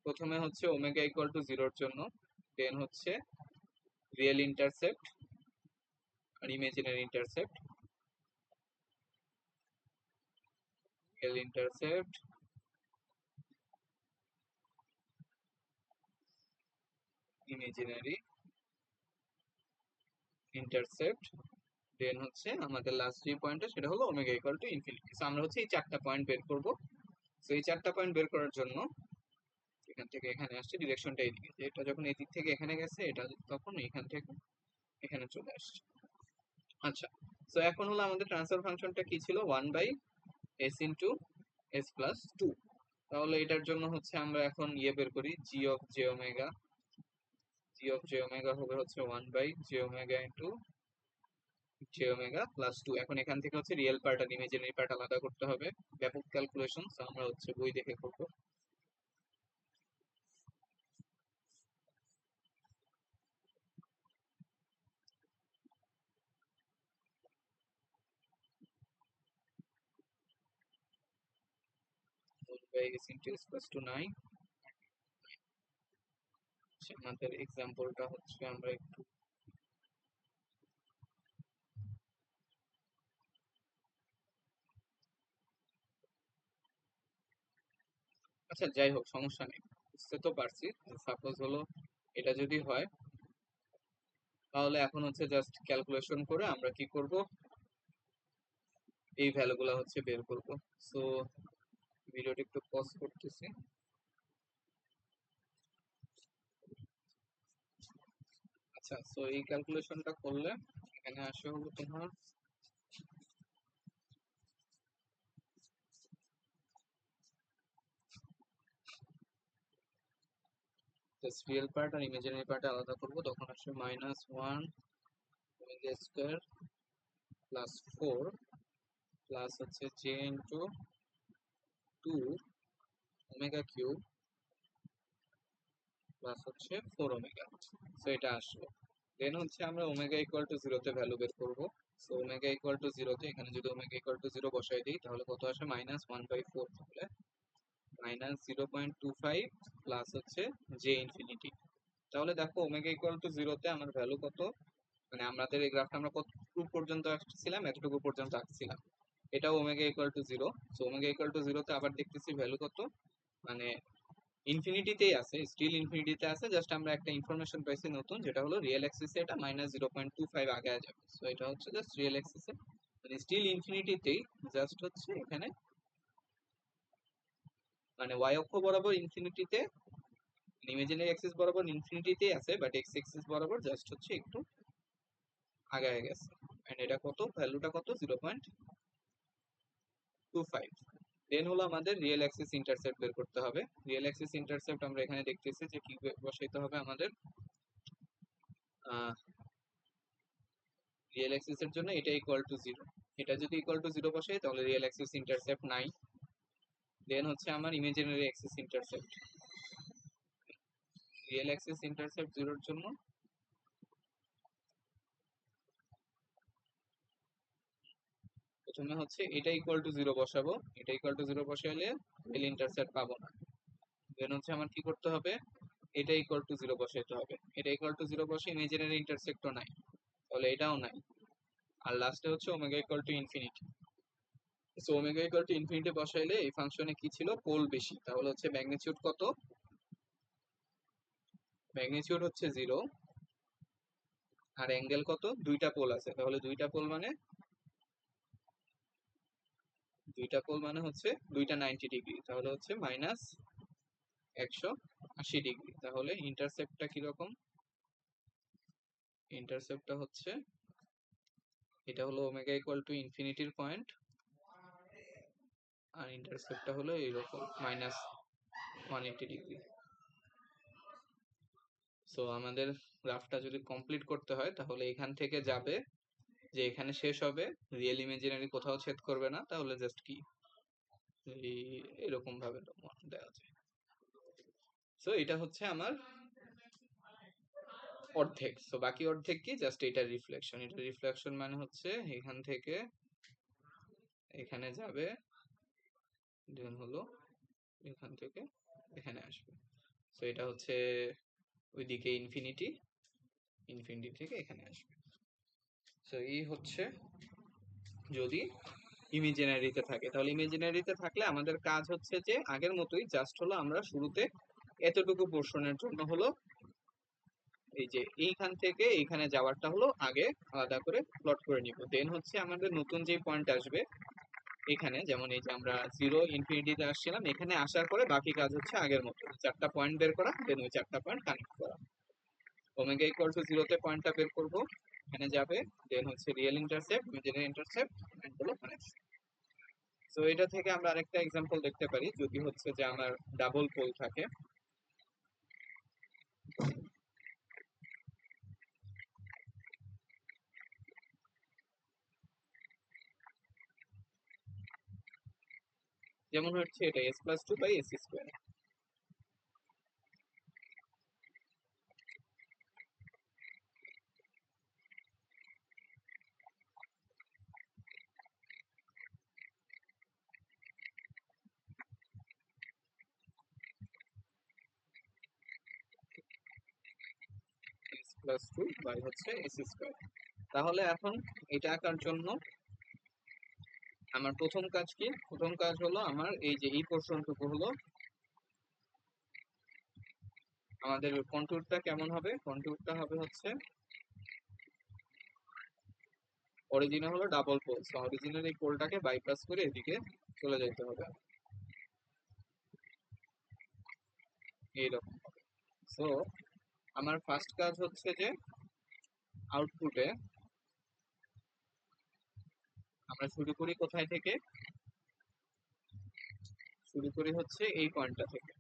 প্রথমে হচ্ছে ওমেগা ইকুয়াল টু জিরোর জন্য, দেন হচ্ছে রিয়েল ইন্টারসেপ্ট আর imaginary intercept, real intercept, imaginary intercept, then হচ্ছে আমাদের লাস্ট যে পয়েন্টটা সেটা হলো omega equal to infinity. So আমরা হচ্ছে এই চারটা পয়েন্ট বের করব। সো এই চারটা পয়েন্ট বের করার জন্য এখান থেকে এখানে আসছে, ডিরেকশনটা এইদিকে, এটা যখন এদিক থেকে এখানে গেছে এটা তখন এখান থেকে এখানে চলে আসছে। আচ্ছা, সো এখন হলো আমাদের ট্রান্সফার ফাংশনটা কি ছিল, 1/s into s plus two. তাহলে এটার জন্য হচ্ছে আমরা এখন ইয়ে বের করি, জি অফ জে ওমেগা হবে হচ্ছে 1/j omega into j omega plus two. এখন এখান থেকে হচ্ছে রিয়েল পার্ট আর ইমেজিনারি পার্ট আলাদা করতে হবে, ব্যাপক ক্যালকুলেশন, আমরা হচ্ছে বই দেখে করবো। s into s plus two 9। আমাদের এক্সাম্পলটা হচ্ছে আমরা একটু, আচ্ছা যাই হোক সমস্যা নেই, বুঝতে তো পারছি। সাপোজ হলো এটা যদি হয়, তাহলে এখন হচ্ছে জাস্ট ক্যালকুলেশন করে আমরা কি করব, এই ভ্যালুগুলো হচ্ছে বের করব। সো ভিডিওটা একটু পজ করতেছি। আচ্ছা, সো এই ক্যালকুলেশনটা করলে এখানে আসে হলো তোমার জাস্ট রিয়েল পার্ট আর ইমাজিনারি পার্ট আলাদা করব, তখন আসে -1 ওমেগা স্কয়ার প্লাস 4 প্লাস হচ্ছে j into 2 omega cube plus হচ্ছে 4 ওমেগা। সো এটা আসলো। দেন হচ্ছে আমরা ওমেগা ইকুয়াল টু জিরোতে ভ্যালু বের করবো। সো ওমেগা ইকুয়াল টু জিরোতে এখানে যদি ওমেগা ইকুয়াল টু জিরো বসাই দিই, তাহলে কত আসে, -1/4, তাহলে -0.25 প্লাস হচ্ছে জে ইনফিনিটি। তাহলে দেখো ওমেগা ইকুয়াল টু জিরোতে আমার ভ্যালু কত, মানে আমাদের এই গ্রাফটা আমরা কতটুকু পর্যন্ত আসছিলাম, এতটুকু পর্যন্ত আসছিলাম, এটাও omega equal to zero. So omega equal to জিরোতে আবার দেখতেছি ভ্যালু কত, মানে ইনফিনিটিতেই আছে, স্টিল ইনফিনিটিতে আছে, জাস্ট আমরা একটা ইনফরমেশন পাইছি নতুন, যেটা হলো রিয়েল অ্যাক্সিসে এটা -0.25 আগে যাবে। সো এটা হচ্ছে জাস্ট রিয়েল অ্যাক্সিসে, মানে স্টিল ইনফিনিটিতেই জাস্ট হচ্ছে এখানে মানে ওয়াই অক্ষ বরাবর ইনফিনিটিতে, ইমাজিনারি অ্যাক্সিস বরাবর ইনফিনিটিতেই আছে, বাট এক্স অ্যাক্সিস বরাবর জাস্ট হচ্ছে একটু আগায় গেছে। এন্ড এটা কত, ভ্যালুটা কত, 0.25। দেন হলো আমাদের রিয়েল অ্যাক্সিস ইন্টারসেপ্ট বের করতে হবে। রিয়েল অ্যাক্সিস ইন্টারসেপ্ট আমরা এখানে দেখতেছি যে কি বসাইতে হবে আমাদের। রিয়েল অ্যাক্সিস এর জন্য এটা ইকুয়াল টু 0, এটা যদি ইকুয়াল টু 0 বসাই তাহলে রিয়েল অ্যাক্সিস ইন্টারসেপ্ট নাই। দেন হচ্ছে আমার imaginary Axis intercept. Real axis intercept 0 এর জন্য প্রথমে হচ্ছে এটা ইকুয়াল টু 0 বসাবো, এটা ইকুয়াল টু 0 বসাইলে রিয়েল ইন্টারসেপ্ট পাবো না। দেন হচ্ছে আমার কি করতে হবে, এটা ইকুয়াল টু 0 বসাইতে হবে, এটা ইকুয়াল টু 0 বসে ইমাজিনারি ইন্টারসেপ্টও নাই, তাহলে এটাও নাই। আর লাস্টে হচ্ছে omega equal to infinity. So omega equal to infinity বসাইলে এই ফাংশনে কি ছিল, পোল বেশি, তাহলে হচ্ছে ম্যাগনিটিউড কত, ম্যাগনিটিউড হচ্ছে 0, আর অ্যাঙ্গেল কত, দুইটা পোল আছে, তাহলে দুইটা পোল মানে হচ্ছে দুইটা 90 ডিগ্রি, তাহলে হচ্ছে মাইনাস 180 ডিগ্রি। তাহলে ইন্টারসেপ্টটা কিরকম, ইন্টারসেপ্টটা হচ্ছে, এটা হলো ওমেগা ইকুয়াল টু ইনফিনিটির পয়েন্ট, আর ইন্টারসেপ্টটা হলো এইরকম -180 ডিগ্রি। সো আমাদের গ্রাফটা যদি কমপ্লিট করতে হয় তাহলে এখান থেকে যাবে যে এখানে শেষ হবে, রিয়েল ইমাজিনারি কোথাও ছেদ করবে না, তাহলে জাস্ট কি এরকম ভাবে দেওয়া যায়। সো এটা হচ্ছে আমার অর্ধেক। সো বাকি অর্ধেক কি, জাস্ট এটা রিফ্লেকশন, এটা রিফ্লেকশন মানে হচ্ছে এখান থেকে এখানে যাবে, দেন হলো এখান থেকে এখানে আসবে। সো এটা হচ্ছে ওইদিকে ইনফিনিটি, ইনফিনিটি থেকে এখানে আসবে। সো এই হচ্ছে যদি ইমাজিনারিতে থাকে, তাহলে ইমাজিনারিতে থাকলে আমাদের কাজ হচ্ছে যে আগের মতোই, জাস্ট হলো আমরা শুরুতে এতটুকু পোর্শনের জন্য হলো এই যে এইখান থেকে এইখানে যাওয়ারটা হলো আগে আলাদা করে প্লট করে নিব। দেন হচ্ছে আমাদের নতুন যে পয়েন্ট আসবে এখানে, যেমন এই যে আমরা 0 ইনফিনিটিতে আসছিলাম, এখানে আসার পরে বাকি কাজ হচ্ছে আগের মতো, চারটা পয়েন্ট বের করা, দেন ওই চারটা পয়েন্ট কানেক্ট করা। ওমেগা ইকুয়াল টু 0 তে পয়েন্টটা বের করব, এখানে যাবে, দেন হচ্ছে real intercept, imaginary intercept, end হলো কানেকশন। সো এটা থেকে আমরা আরেকটা এক্সাম্পল দেখতে পারি, যদি হচ্ছে যে আমার ডাবল পোল থাকে। যেমন হচ্ছে এটা s+2/s²। s+2/s²। তাহলে এখন এটা আঁকার জন্য আমার প্রথম কাজ কি, প্রথম কাজ হলো আমার এই যে এই পোর্শনটুকু হলো আমাদের কন্টুরটা কেমন হবে, কন্টুরটা হবে হচ্ছে অরিজিনে হলো ডাবল পোল, সো অরিজিনের এই পোলটাকে বাইপাস করে এদিকে চলে যেতে হবে এইরকম। সো আমার ফার্স্ট কাজ হচ্ছে যে আউটপুটে আমরা শুরু করি কোথায় থেকে, শুরু করি হচ্ছে এই পয়েন্টটা থেকে,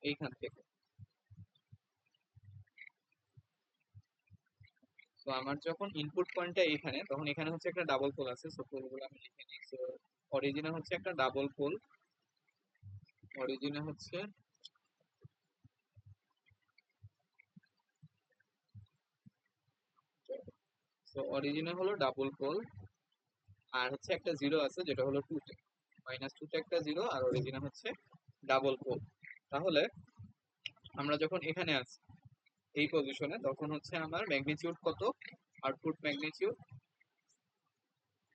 এইখান থেকে। তো আমার যখন ইনপুট পয়েন্টটা এখানে, তখন এখানে হচ্ছে একটা ডাবল পোল আছে, সো পোলগুলো আমি লিখে নিই। সো অরিজিনে হচ্ছে একটা ডাবল পোল, অরিজিনে হচ্ছে, সো অরিজিনে হলো ডাবল পোল, আর হচ্ছে একটা জিরো আছে যেটা হলো 2 তে, -2 তে একটা জিরো, আর অরিজিনে হচ্ছে ডাবল পোল। তাহলে আমরা যখন এখানে আছি এই পজিশনে, তখন হচ্ছে আমার ম্যাগনিটিউড কত, আউটপুট ম্যাগনিটিউড,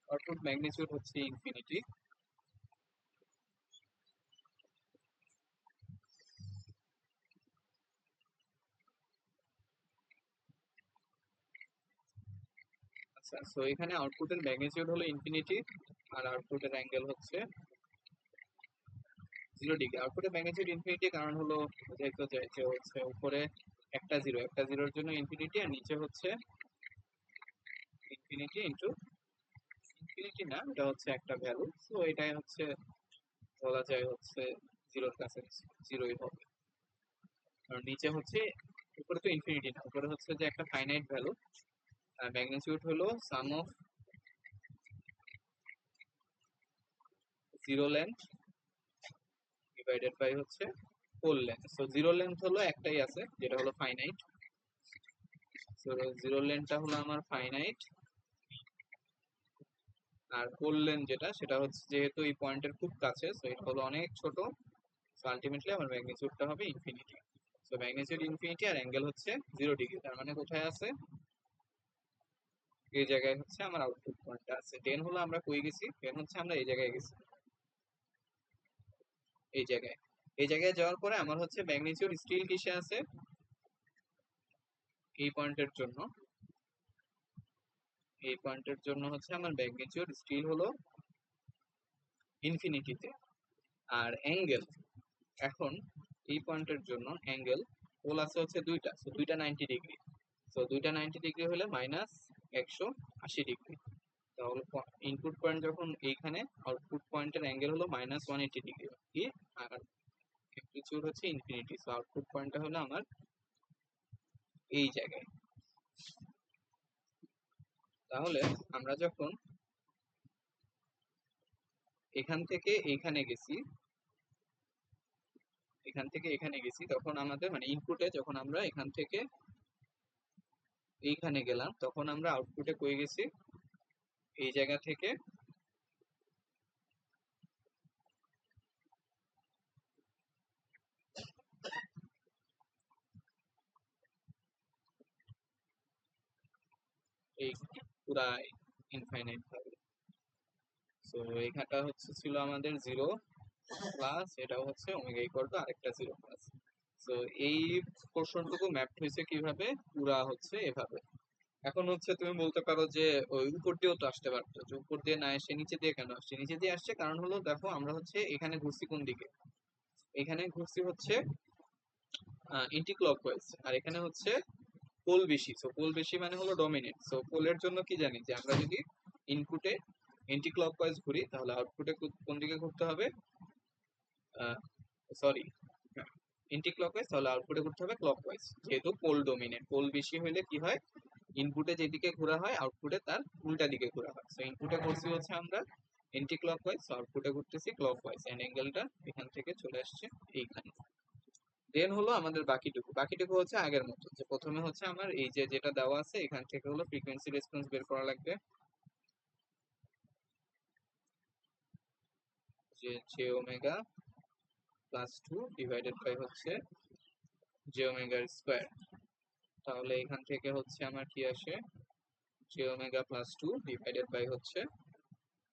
আউটপুট ম্যাগনিটিউড হচ্ছে ইনফিনিটি। আচ্ছা, সো এখানে আউটপুটের ম্যাগনিটিউড হলো ইনফিনিটি, আর আউটপুটের অ্যাঙ্গেল হচ্ছে 0 ডিগ্রি। আউটপুটের ম্যাগনিটিউড ইনফিনিটি, কারণ হলো যেহেতু যে হচ্ছে উপরে একটা জিরো, একটা জিরোর জন্য ইনফিনিটি, আর নিচে হচ্ছে ইনফিনিটি ইন্টু ইনফিনিটি না, এটা হচ্ছে একটা ভ্যালু, তো এটাই হচ্ছে বলা যায় হচ্ছে জিরোর কাছে জিরোই হবে। কারণ নিচে হচ্ছে, উপরে তো ইনফিনিটি না, উপরে হচ্ছে যে একটা ফাইনাইট ভ্যালু, আর ম্যাগনিটিউড হলো sum of zero length divided by হচ্ছে whole length. So zero length হলো একটাই আছে, যেটা হলো ফাইনাইট। সো জিরো লেন্থটা হলো আমার ফাইনাইট, আর হোল লেন্থ যেটা, সেটা হচ্ছে যেহেতু এই পয়েন্টের খুব কাছে, সো এটা হলো অনেক ছোট। সো আলটিমেটলি আমার ম্যাগনিটিউডটা হবে ইনফিনিটি। সো ম্যাগনিটিউড ইনফিনিটি আর অ্যাঙ্গেল হচ্ছে 0 ডিগ্রি, তার মানে কোথায় আছে? এই জায়গায় হচ্ছে আমার আউটপুট পয়েন্টটা আছে। দেন হলো আমরা কই গেছি? দেন হচ্ছে আমরা এই জায়গায় গেছি, এই জায়গায়। এই জায়গায় যাওয়ার পরে আমার হচ্ছে ম্যাগনিটিউড স্টিল কিসে আছে? এই পয়েন্টের জন্য, এই পয়েন্টের জন্য হচ্ছে আমার ম্যাগনিটিউড স্টিল হলো ইনফিনিটিতে। আর অ্যাঙ্গেল, এখন এই পয়েন্টের জন্য অ্যাঙ্গেল পোল আছে হচ্ছে দুইটা, তো দুইটা 90 ডিগ্রি। তো দুইটা 90 ডিগ্রি হলে -180 ডিগ্রি। তাহলে ইনপুট পয়েন্ট যখন এইখানে, আউটপুট পয়েন্টের অ্যাঙ্গেল হলো -180 ডিগ্রি কি, আর অ্যামপ্লিটিউড হচ্ছে ইনফিনিটি। সো আউটপুট পয়েন্টটা হলো আমার এই জায়গায়। তাহলে আমরা যখন এখান থেকে এইখানে গেছি, এখান থেকে এখানে গেছি, তখন আমাদের মানে ইনপুটে যখন আমরা এখান থেকে এইখানে গেলাম, তখন আমরা আউটপুটে কই গেছি? এই জায়গা থেকে এই পুরা ইনফাইনাইট ভাবে। সো এখানটা হচ্ছে ছিল আমাদের জিরো প্লাস, এটাও হচ্ছে ওমেগা ইকুয়াল টু আরেকটা জিরো প্লাস। সো এই পোর্শনটুকু ম্যাপড হয়েছে কিভাবে? পুরা হচ্ছে এভাবে। এখন হচ্ছে তুমি বলতে পারো যে ওই উপর দিয়েও তো আসতে পারতো, যে উপর দিয়ে না এসে নিচে দিয়ে কেন আসছে? নিচে দিয়ে আসছে কারণ হলো দেখো আমরা হচ্ছে এখানে ঘুরছি কোন দিকে, এখানে ঘুরছি হচ্ছে এন্টি ক্লকওয়াইজ, আর এখানে হচ্ছে পোল বেশি। সো পোল বেশি মানে হলো ডমিনেট। সো পোলের জন্য কি জানি, যে আমরা যদি ইনপুটে এন্টি ক্লকওয়াইজ ঘুরি, তাহলে আউটপুটে কোন দিকে ঘুরতে হবে? সরি, এন্টি ক্লকওয়াইজ, তাহলে আউটপুটে ঘুরতে হবে ক্লকওয়াইজ, যেহেতু পোল ডমিনেট। পোল বেশি হলে কি হয়? ইনপুটে যেদিকে ঘোরা হয়, আউটপুটে তার উল্টা দিকে ঘোরা হয়। সো ইনপুটে ঘুরছি হচ্ছে আমরা এন্টি ক্লকওয়াইজ, আউটপুটে ঘুরতেছি ক্লকওয়াইজ, এন্ড অ্যাঙ্গেলটা এখান থেকে চলে আসছে এইখানে। দেন হলো আমাদের বাকিটুকু, বাকিটুকু হচ্ছে আগের মতো, যে প্রথমে হচ্ছে আমার এই যে যেটা দেওয়া আছে, এখান থেকে হলো ফ্রিকোয়েন্সি রেসপন্স বের করা লাগবে, যে j omega plus 2 divided by হচ্ছে জে ওমেগার স্কোয়ার। তাহলে এখান থেকে হচ্ছে আমার কি আসে? J omega plus 2 divided by হচ্ছে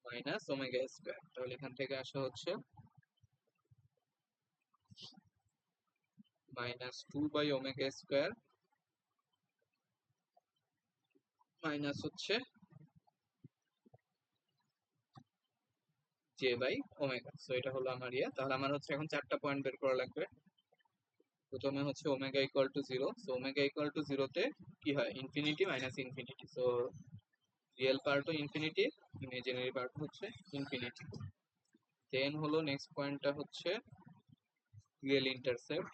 মাইনাস ওমেগা স্কোয়ার। তাহলে এখান থেকে আসা হচ্ছে -2/ওমেগা স্কোয়ার মাইনাস হচ্ছে j/ওমেগা। সো এটা হলো আমার ইয়ে। তাহলে আমার হচ্ছে এখন চারটা পয়েন্ট বের করা লাগবে। প্রথমে হচ্ছে omega equal to zero. So omega equal to জিরোতে কি হয়? Infinity minus infinity. So real পার্টও ইনফিনিটি, ইমাজিনারি পার্ট হচ্ছে ইনফিনিটি। দেন হলো নেক্সট পয়েন্টটা হচ্ছে রিয়েল ইন্টারসেপ্ট,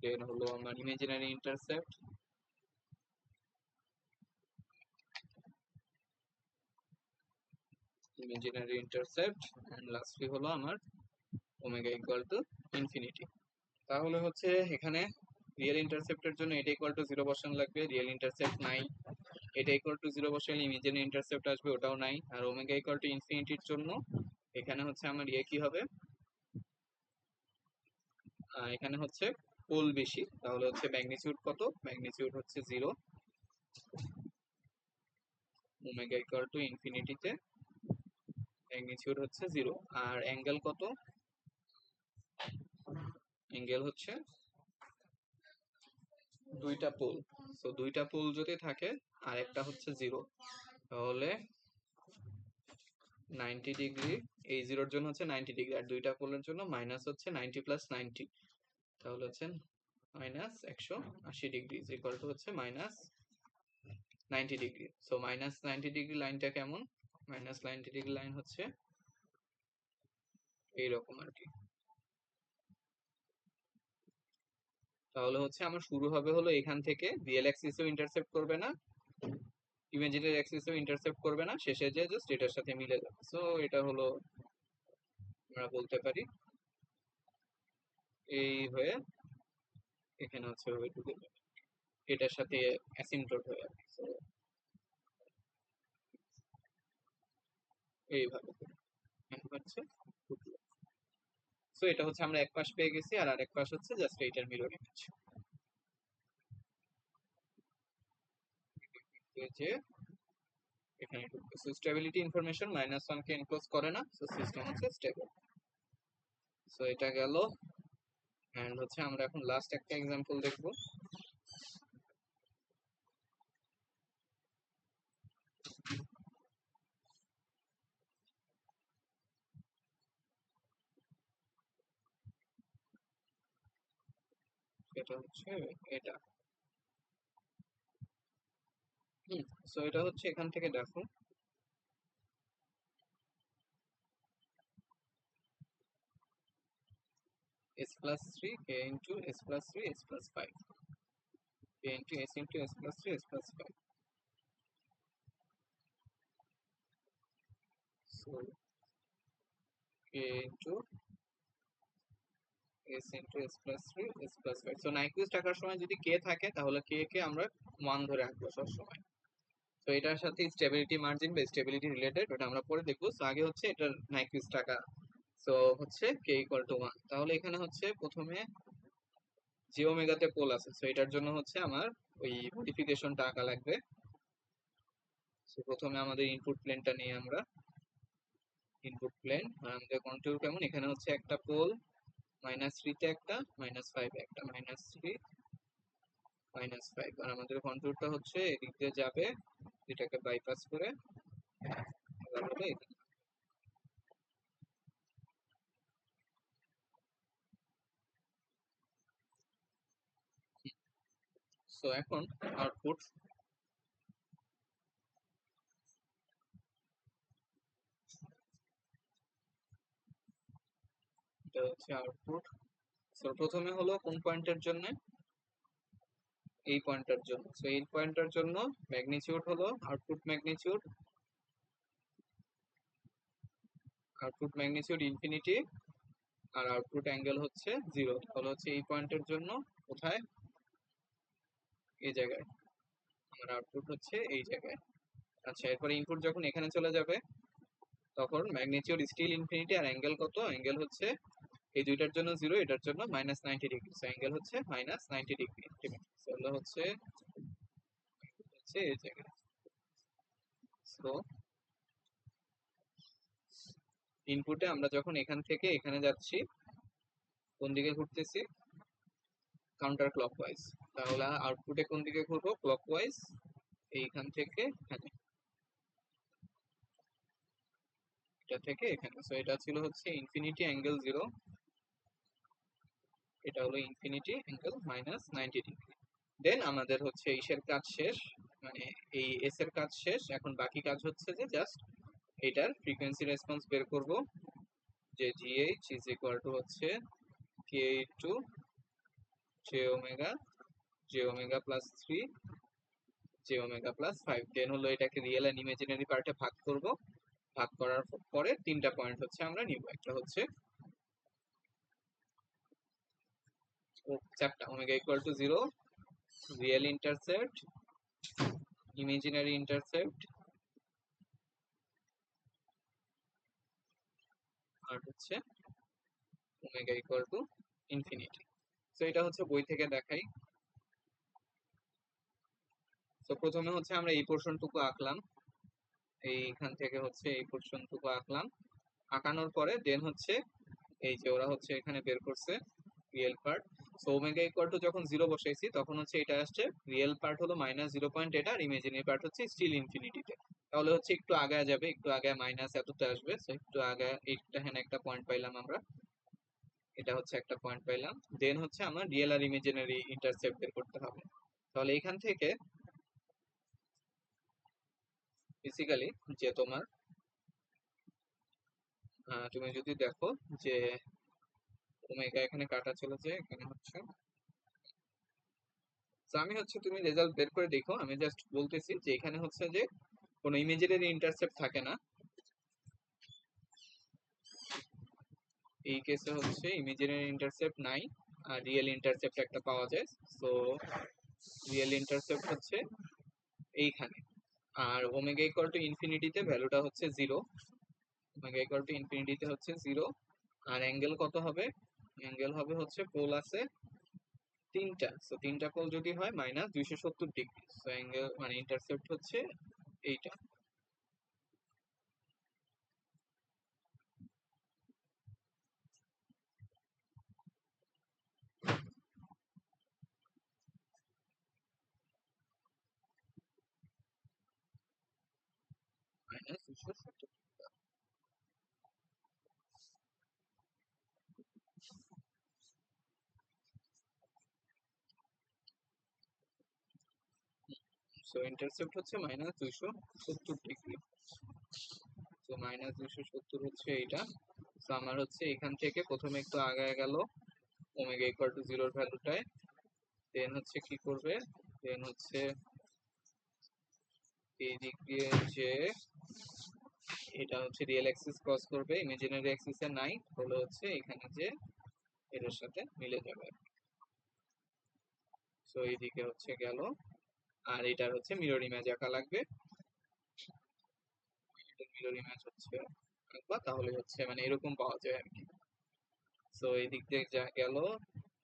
দেন হলো আমার imaginary intercept, imaginary intercept, and lastly হলো আমার ওমেগা ইকুয়াল টু ইনফিনিটি। তাহলে হচ্ছে এখানে রিয়েল ইন্টারসেপ্টের জন্য এটা ইকুয়াল টু জিরো বসানো লাগবে, রিয়েল ইন্টারসেপ্ট নাই। এটা ইকুয়াল টু জিরো বসালে ইমাজিনারি ইন্টারসেপ্ট আসবে, ওটাও নাই। আর ওমেগা ইকুয়াল টু ইনফিনিটির জন্য এখানে হচ্ছে আমার ইয়ে কি হবে? এখানে হচ্ছে পোল বেশি, তাহলে হচ্ছে ম্যাগনিটিউড কত? ম্যাগনিটিউড হচ্ছে জিরো। ওমেগা ইকুয়াল টু ইনফিনিটিতে ম্যাগনিটিউড হচ্ছে জিরো। আর অ্যাঙ্গেল কত? অ্যাঙ্গেল হচ্ছে দুইটা পোল। তো দুইটা পোল যদি থাকে আর একটা হচ্ছে জিরো, তাহলে 90 ডিগ্রি, এই জিরোর জন্য হচ্ছে 90 ডিগ্রি, আর দুইটা পোলের জন্য মাইনাস হচ্ছে 90 প্লাস 90, তাহলে হচ্ছে minus 180 degree is equal to হচ্ছে minus 90 degree. So minus 90 degree লাইনটা কেমন? মাইনাস 90 ডিগ্রি লাইন হচ্ছে এইরকম আর কি। তাহলে হচ্ছে আমার শুরু হবে হলো এখান থেকে, রিয়েল অ্যাক্সিসও ইন্টারসেপ্ট করবে না, ইমাজিনারি অ্যাক্সিসও ইন্টারসেপ্ট করবে না, শেষে যে জাস্ট এটার সাথে মিলে যাবে। সো এটা হলো আমরা বলতে পারি এই হয়ে এখানে হচ্ছে ওই ঢুকে যাবে, এটার সাথে অ্যাসিম্পটোট হয়ে যাবে। সো এইভাবে হচ্ছে। সো এটা হচ্ছে আমরা এক পাশ পেয়ে গেছি, আর আরেক পাশ হচ্ছে জাস্ট এইটার মিরর ইমেজ। যে এখানে ঢুকতেছে স্টেবিলিটি ইনফরমেশন -1 কে এনক্লোজ করে না, সো সিস্টেম হচ্ছে স্টেবল। সো এটা গেল, এন্ড হচ্ছে আমরা এখন লাস্ট একটা एग्जांपल দেখব। এটা হচ্ছে এটা। সো এটা হচ্ছে এখান থেকে দেখো, s plus 3 k into s plus 3 s plus 5 k into s into s plus 3 s plus 5. So k into s into s plus 3 s plus 5. So নাইকুইস্ট আঁকার সময় যদি k থাকে তাহলে k কে আমরা 1 ধরে আঁকবো সব সময়। তো এটার সাথে স্টেবিলিটি মার্জিন বা স্টেবিলিটি রিলেটেড, ওটা আমরা পরে দেখবো। সো আগে হচ্ছে এটার নাইকুইস্ট আঁকা। সো হচ্ছে k ইকুয়াল টু 1, তাহলে এখানে হচ্ছে প্রথমে যে ওমেগাতে পোল আছে, সো এটার জন্য হচ্ছে আমার ওই মডিফিকেশনটা আঁকা লাগবে। সো প্রথমে আমাদের ইনপুট প্লেনটা নিয়ে আমরা ইনপুট প্লেন, আর আমাদের কন্ট্যুর কেমন, এখানে হচ্ছে একটা পোল -3 তে একটা, -5 এ একটা, -3 -5, আর আমাদের কন্ট্যুরটা হচ্ছে এদিক দিয়ে যাবে, এটাকে বাইপাস করে তারপরে সো এখন আউটপুট, এটা হচ্ছে আউটপুট। সো প্রথমে হলো কোন পয়েন্টের জন্য, এই পয়েন্টের জন্য। সো এই পয়েন্টের জন্য ম্যাগনিটিউড হলো আউটপুট ম্যাগনিটিউড ইনফিনিটি, আর আউটপুট অ্যাঙ্গেল হচ্ছে 0। তাহলে হচ্ছে এই পয়েন্টের জন্য কোথায়, এই জায়গায় আমার আউটপুট হচ্ছে এই জায়গায়। আচ্ছা, এরপরে ইনপুট যখন এখানে চলে যাবে তখন ম্যাগনিটিউড স্টিল ইনফিনিটি, আর অ্যাঙ্গেল কত, অ্যাঙ্গেল হচ্ছে এই দুইটার জন্য 0, এটার জন্য -90 ডিগ্রি। সো অ্যাঙ্গেল হচ্ছে -90 ডিগ্রি। ঠিক আছে, তাহলে হচ্ছে হচ্ছে এই জায়গায়। সো ইনপুটে আমরা যখন এখান থেকে এখানে যাচ্ছি, কোন দিকে ঘুরতেছি, কাউন্টার ক্লকওয়াইজ, তাহলে আউটপুটে কোন দিকে ঘুরবো, ক্লকওয়াইজ, এইখান থেকে এখানে, এটা থেকে এখানে। সো এটা ছিল হচ্ছে ইনফিনিটি অ্যাঙ্গেল 0, এটা হলো ইনফিনিটি অ্যাঙ্গেল -90 ডিগ্রি। দেন আমাদের হচ্ছে ইসের কাজ শেষ, মানে এই এস এর কাজ শেষ। এখন বাকি কাজ হচ্ছে যে জাস্ট এটার ফ্রিকোয়েন্সি রেসপন্স বের করব, যে gh ইজ ইকুয়াল টু হচ্ছে k to j omega plus 3 j omega plus 5। Then হলো এটাকে রিয়েল এন্ড ইমাজিনারি পার্টে ভাগ করব, ভাগ করার পরে তিনটা পয়েন্ট হচ্ছে আমরা নিব। একটা হচ্ছে চারটা, omega equal to 0, real intercept, imaginary intercept, আর হচ্ছে omega equal to infinity. So এটা হচ্ছে বই থেকে দেখাই। তো প্রথমে হচ্ছে আমরা এই পোর্শনটুকু আঁকলাম, এইখান থেকে হচ্ছে এই পোর্শনটুকু আঁকলাম। আঁকানোর পরে দেন হচ্ছে এই যে ওরা হচ্ছে এখানে বের করছে real part. So omega equal two যখন 0 বসাইছি তখন হচ্ছে এটা আসছে, রিয়েল পার্ট হলো -0 পয়েন্ট এটা, আর ইমাজিনারি পার্ট হচ্ছে স্টিল ইনফিনিটিতে। তাহলে হচ্ছে একটু আগায় যাবে, একটু আগায় মাইনাস এতটা আসবে, তো একটু আগায় এখানে একটা পয়েন্ট পাইলাম আমরা, এটা হচ্ছে একটা পয়েন্ট পাইলাম। দেন হচ্ছে আমার রিয়েল আর ইমাজিনারি ইন্টারসেপ্ট বের করতে হবে। তাহলে এখান থেকে বেসিক্যালি যে তোমার তুমি যদি দেখো যে ওমেগা এখানে কাটা চলেছে, এখানে হচ্ছে, তো আমি হচ্ছে তুমি রেজাল্ট বের করে দেখো, আমি জাস্ট বলতেছি যে এখানে হচ্ছে যে কোনো ইমেজিনারি ইন্টারসেপ্ট থাকে না, এই কেসে হচ্ছে ইমেজিনারি ইন্টারসেপ্ট নাই, আর রিয়েল ইন্টারসেপ্ট একটা পাওয়া যায়। সো রিয়েল ইন্টারসেপ্ট হচ্ছে এইখানে। আর ওমেগা ইকুয়াল টু ইনফিনিটিতে ভ্যালুটা হচ্ছে জিরো, ওমেগা ইকুয়াল টু ইনফিনিটিতে হচ্ছে জিরো। আর অ্যাঙ্গেল কত হবে? অ্যাঙ্গেল হবে হচ্ছে পোল আছে তিনটা, সো তিনটা পোল যদি হয় -270 ডিগ্রি, সো অ্যাঙ্গেল মানে ইন্টারসেপ্ট হচ্ছে এইটা। -270। সো ইন্টারসেপ্ট হচ্ছে -270 ডিগ্রি, তো -270 হচ্ছে এইটা। তো আমার হচ্ছে এখান থেকে প্রথমে একটু আগায় গেল ওমেগা ইকুয়াল টু জিরোর ভ্যালুটায়, দেন হচ্ছে কি করবে, দেন হচ্ছে এই দিক দিয়ে যে এটা হচ্ছে রিয়েল অ্যাক্সিস ক্রস করবে, ইমাজিনারি অ্যাক্সিসে নাই, তাহলে হচ্ছে এখানে যে এটার সাথে মিলে যাবে। সো এইদিকে হচ্ছে গেল, আর এটার হচ্ছে মিরর ইমেজ আঁকা লাগবে, মিরর ইমেজ হচ্ছে আঁকবা, তাহলে হচ্ছে মানে এরকম পাওয়া যায় আর কি। সো এই দিক দিয়ে যা গেল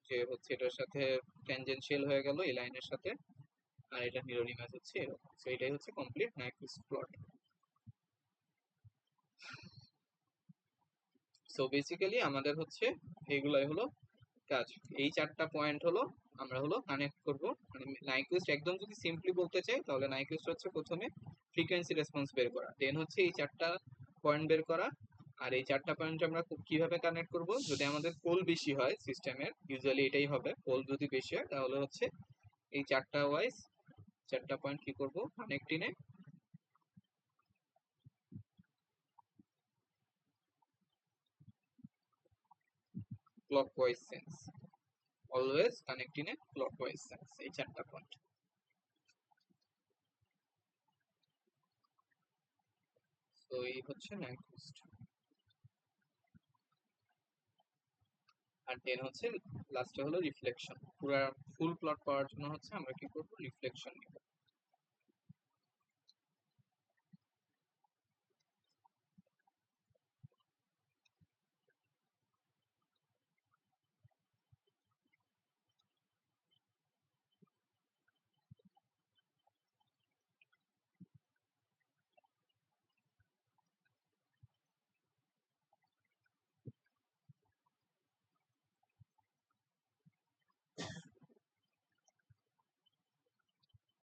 যে হচ্ছে এটার সাথে ট্যানজেনশিয়াল হয়ে গেল এই লাইনের সাথে, আর এটা মিরর ইমেজ হচ্ছে এরকম। সো এটাই হচ্ছে কমপ্লিট নাইকুইস্ট প্লট। সো বেসিক্যালি আমাদের হচ্ছে এইগুলাই হলো কাজ, এই চারটা পয়েন্ট হলো আমরা হলো কানেক্ট করব। মানে নাইকুইস্ট একদম যদি সিম্পলি বলতে চাই তাহলে নাইকুইস্ট হচ্ছে প্রথমে ফ্রিকোয়েন্সি রেসপন্স বের করা, দেন হচ্ছে এই চারটা পয়েন্ট বের করা। আর এই চারটা পয়েন্ট আমরা কিভাবে কানেক্ট করব, যদি আমাদের পোল বেশি হয় সিস্টেমের, ইউজুয়ালি এটাই হবে, পোল যদি বেশি হয় তাহলে হচ্ছে এই চারটা ওয়াইজ চারটা পয়েন্ট কি করব, কানেক্টিনে ক্লকওয়াইজ সেন্স, অলওয়েজ কানেক্টিনে ক্লকওয়াইজ সেন্স, এই চারটা পয়েন্ট। তো এই হচ্ছে নাইকুইস্ট। আর দেন হচ্ছে লাস্টে হলো রিফ্লেকশন, পুরা ফুল প্লট পাওয়ার জন্য হচ্ছে আমরা কি করব, রিফ্লেকশন নিব।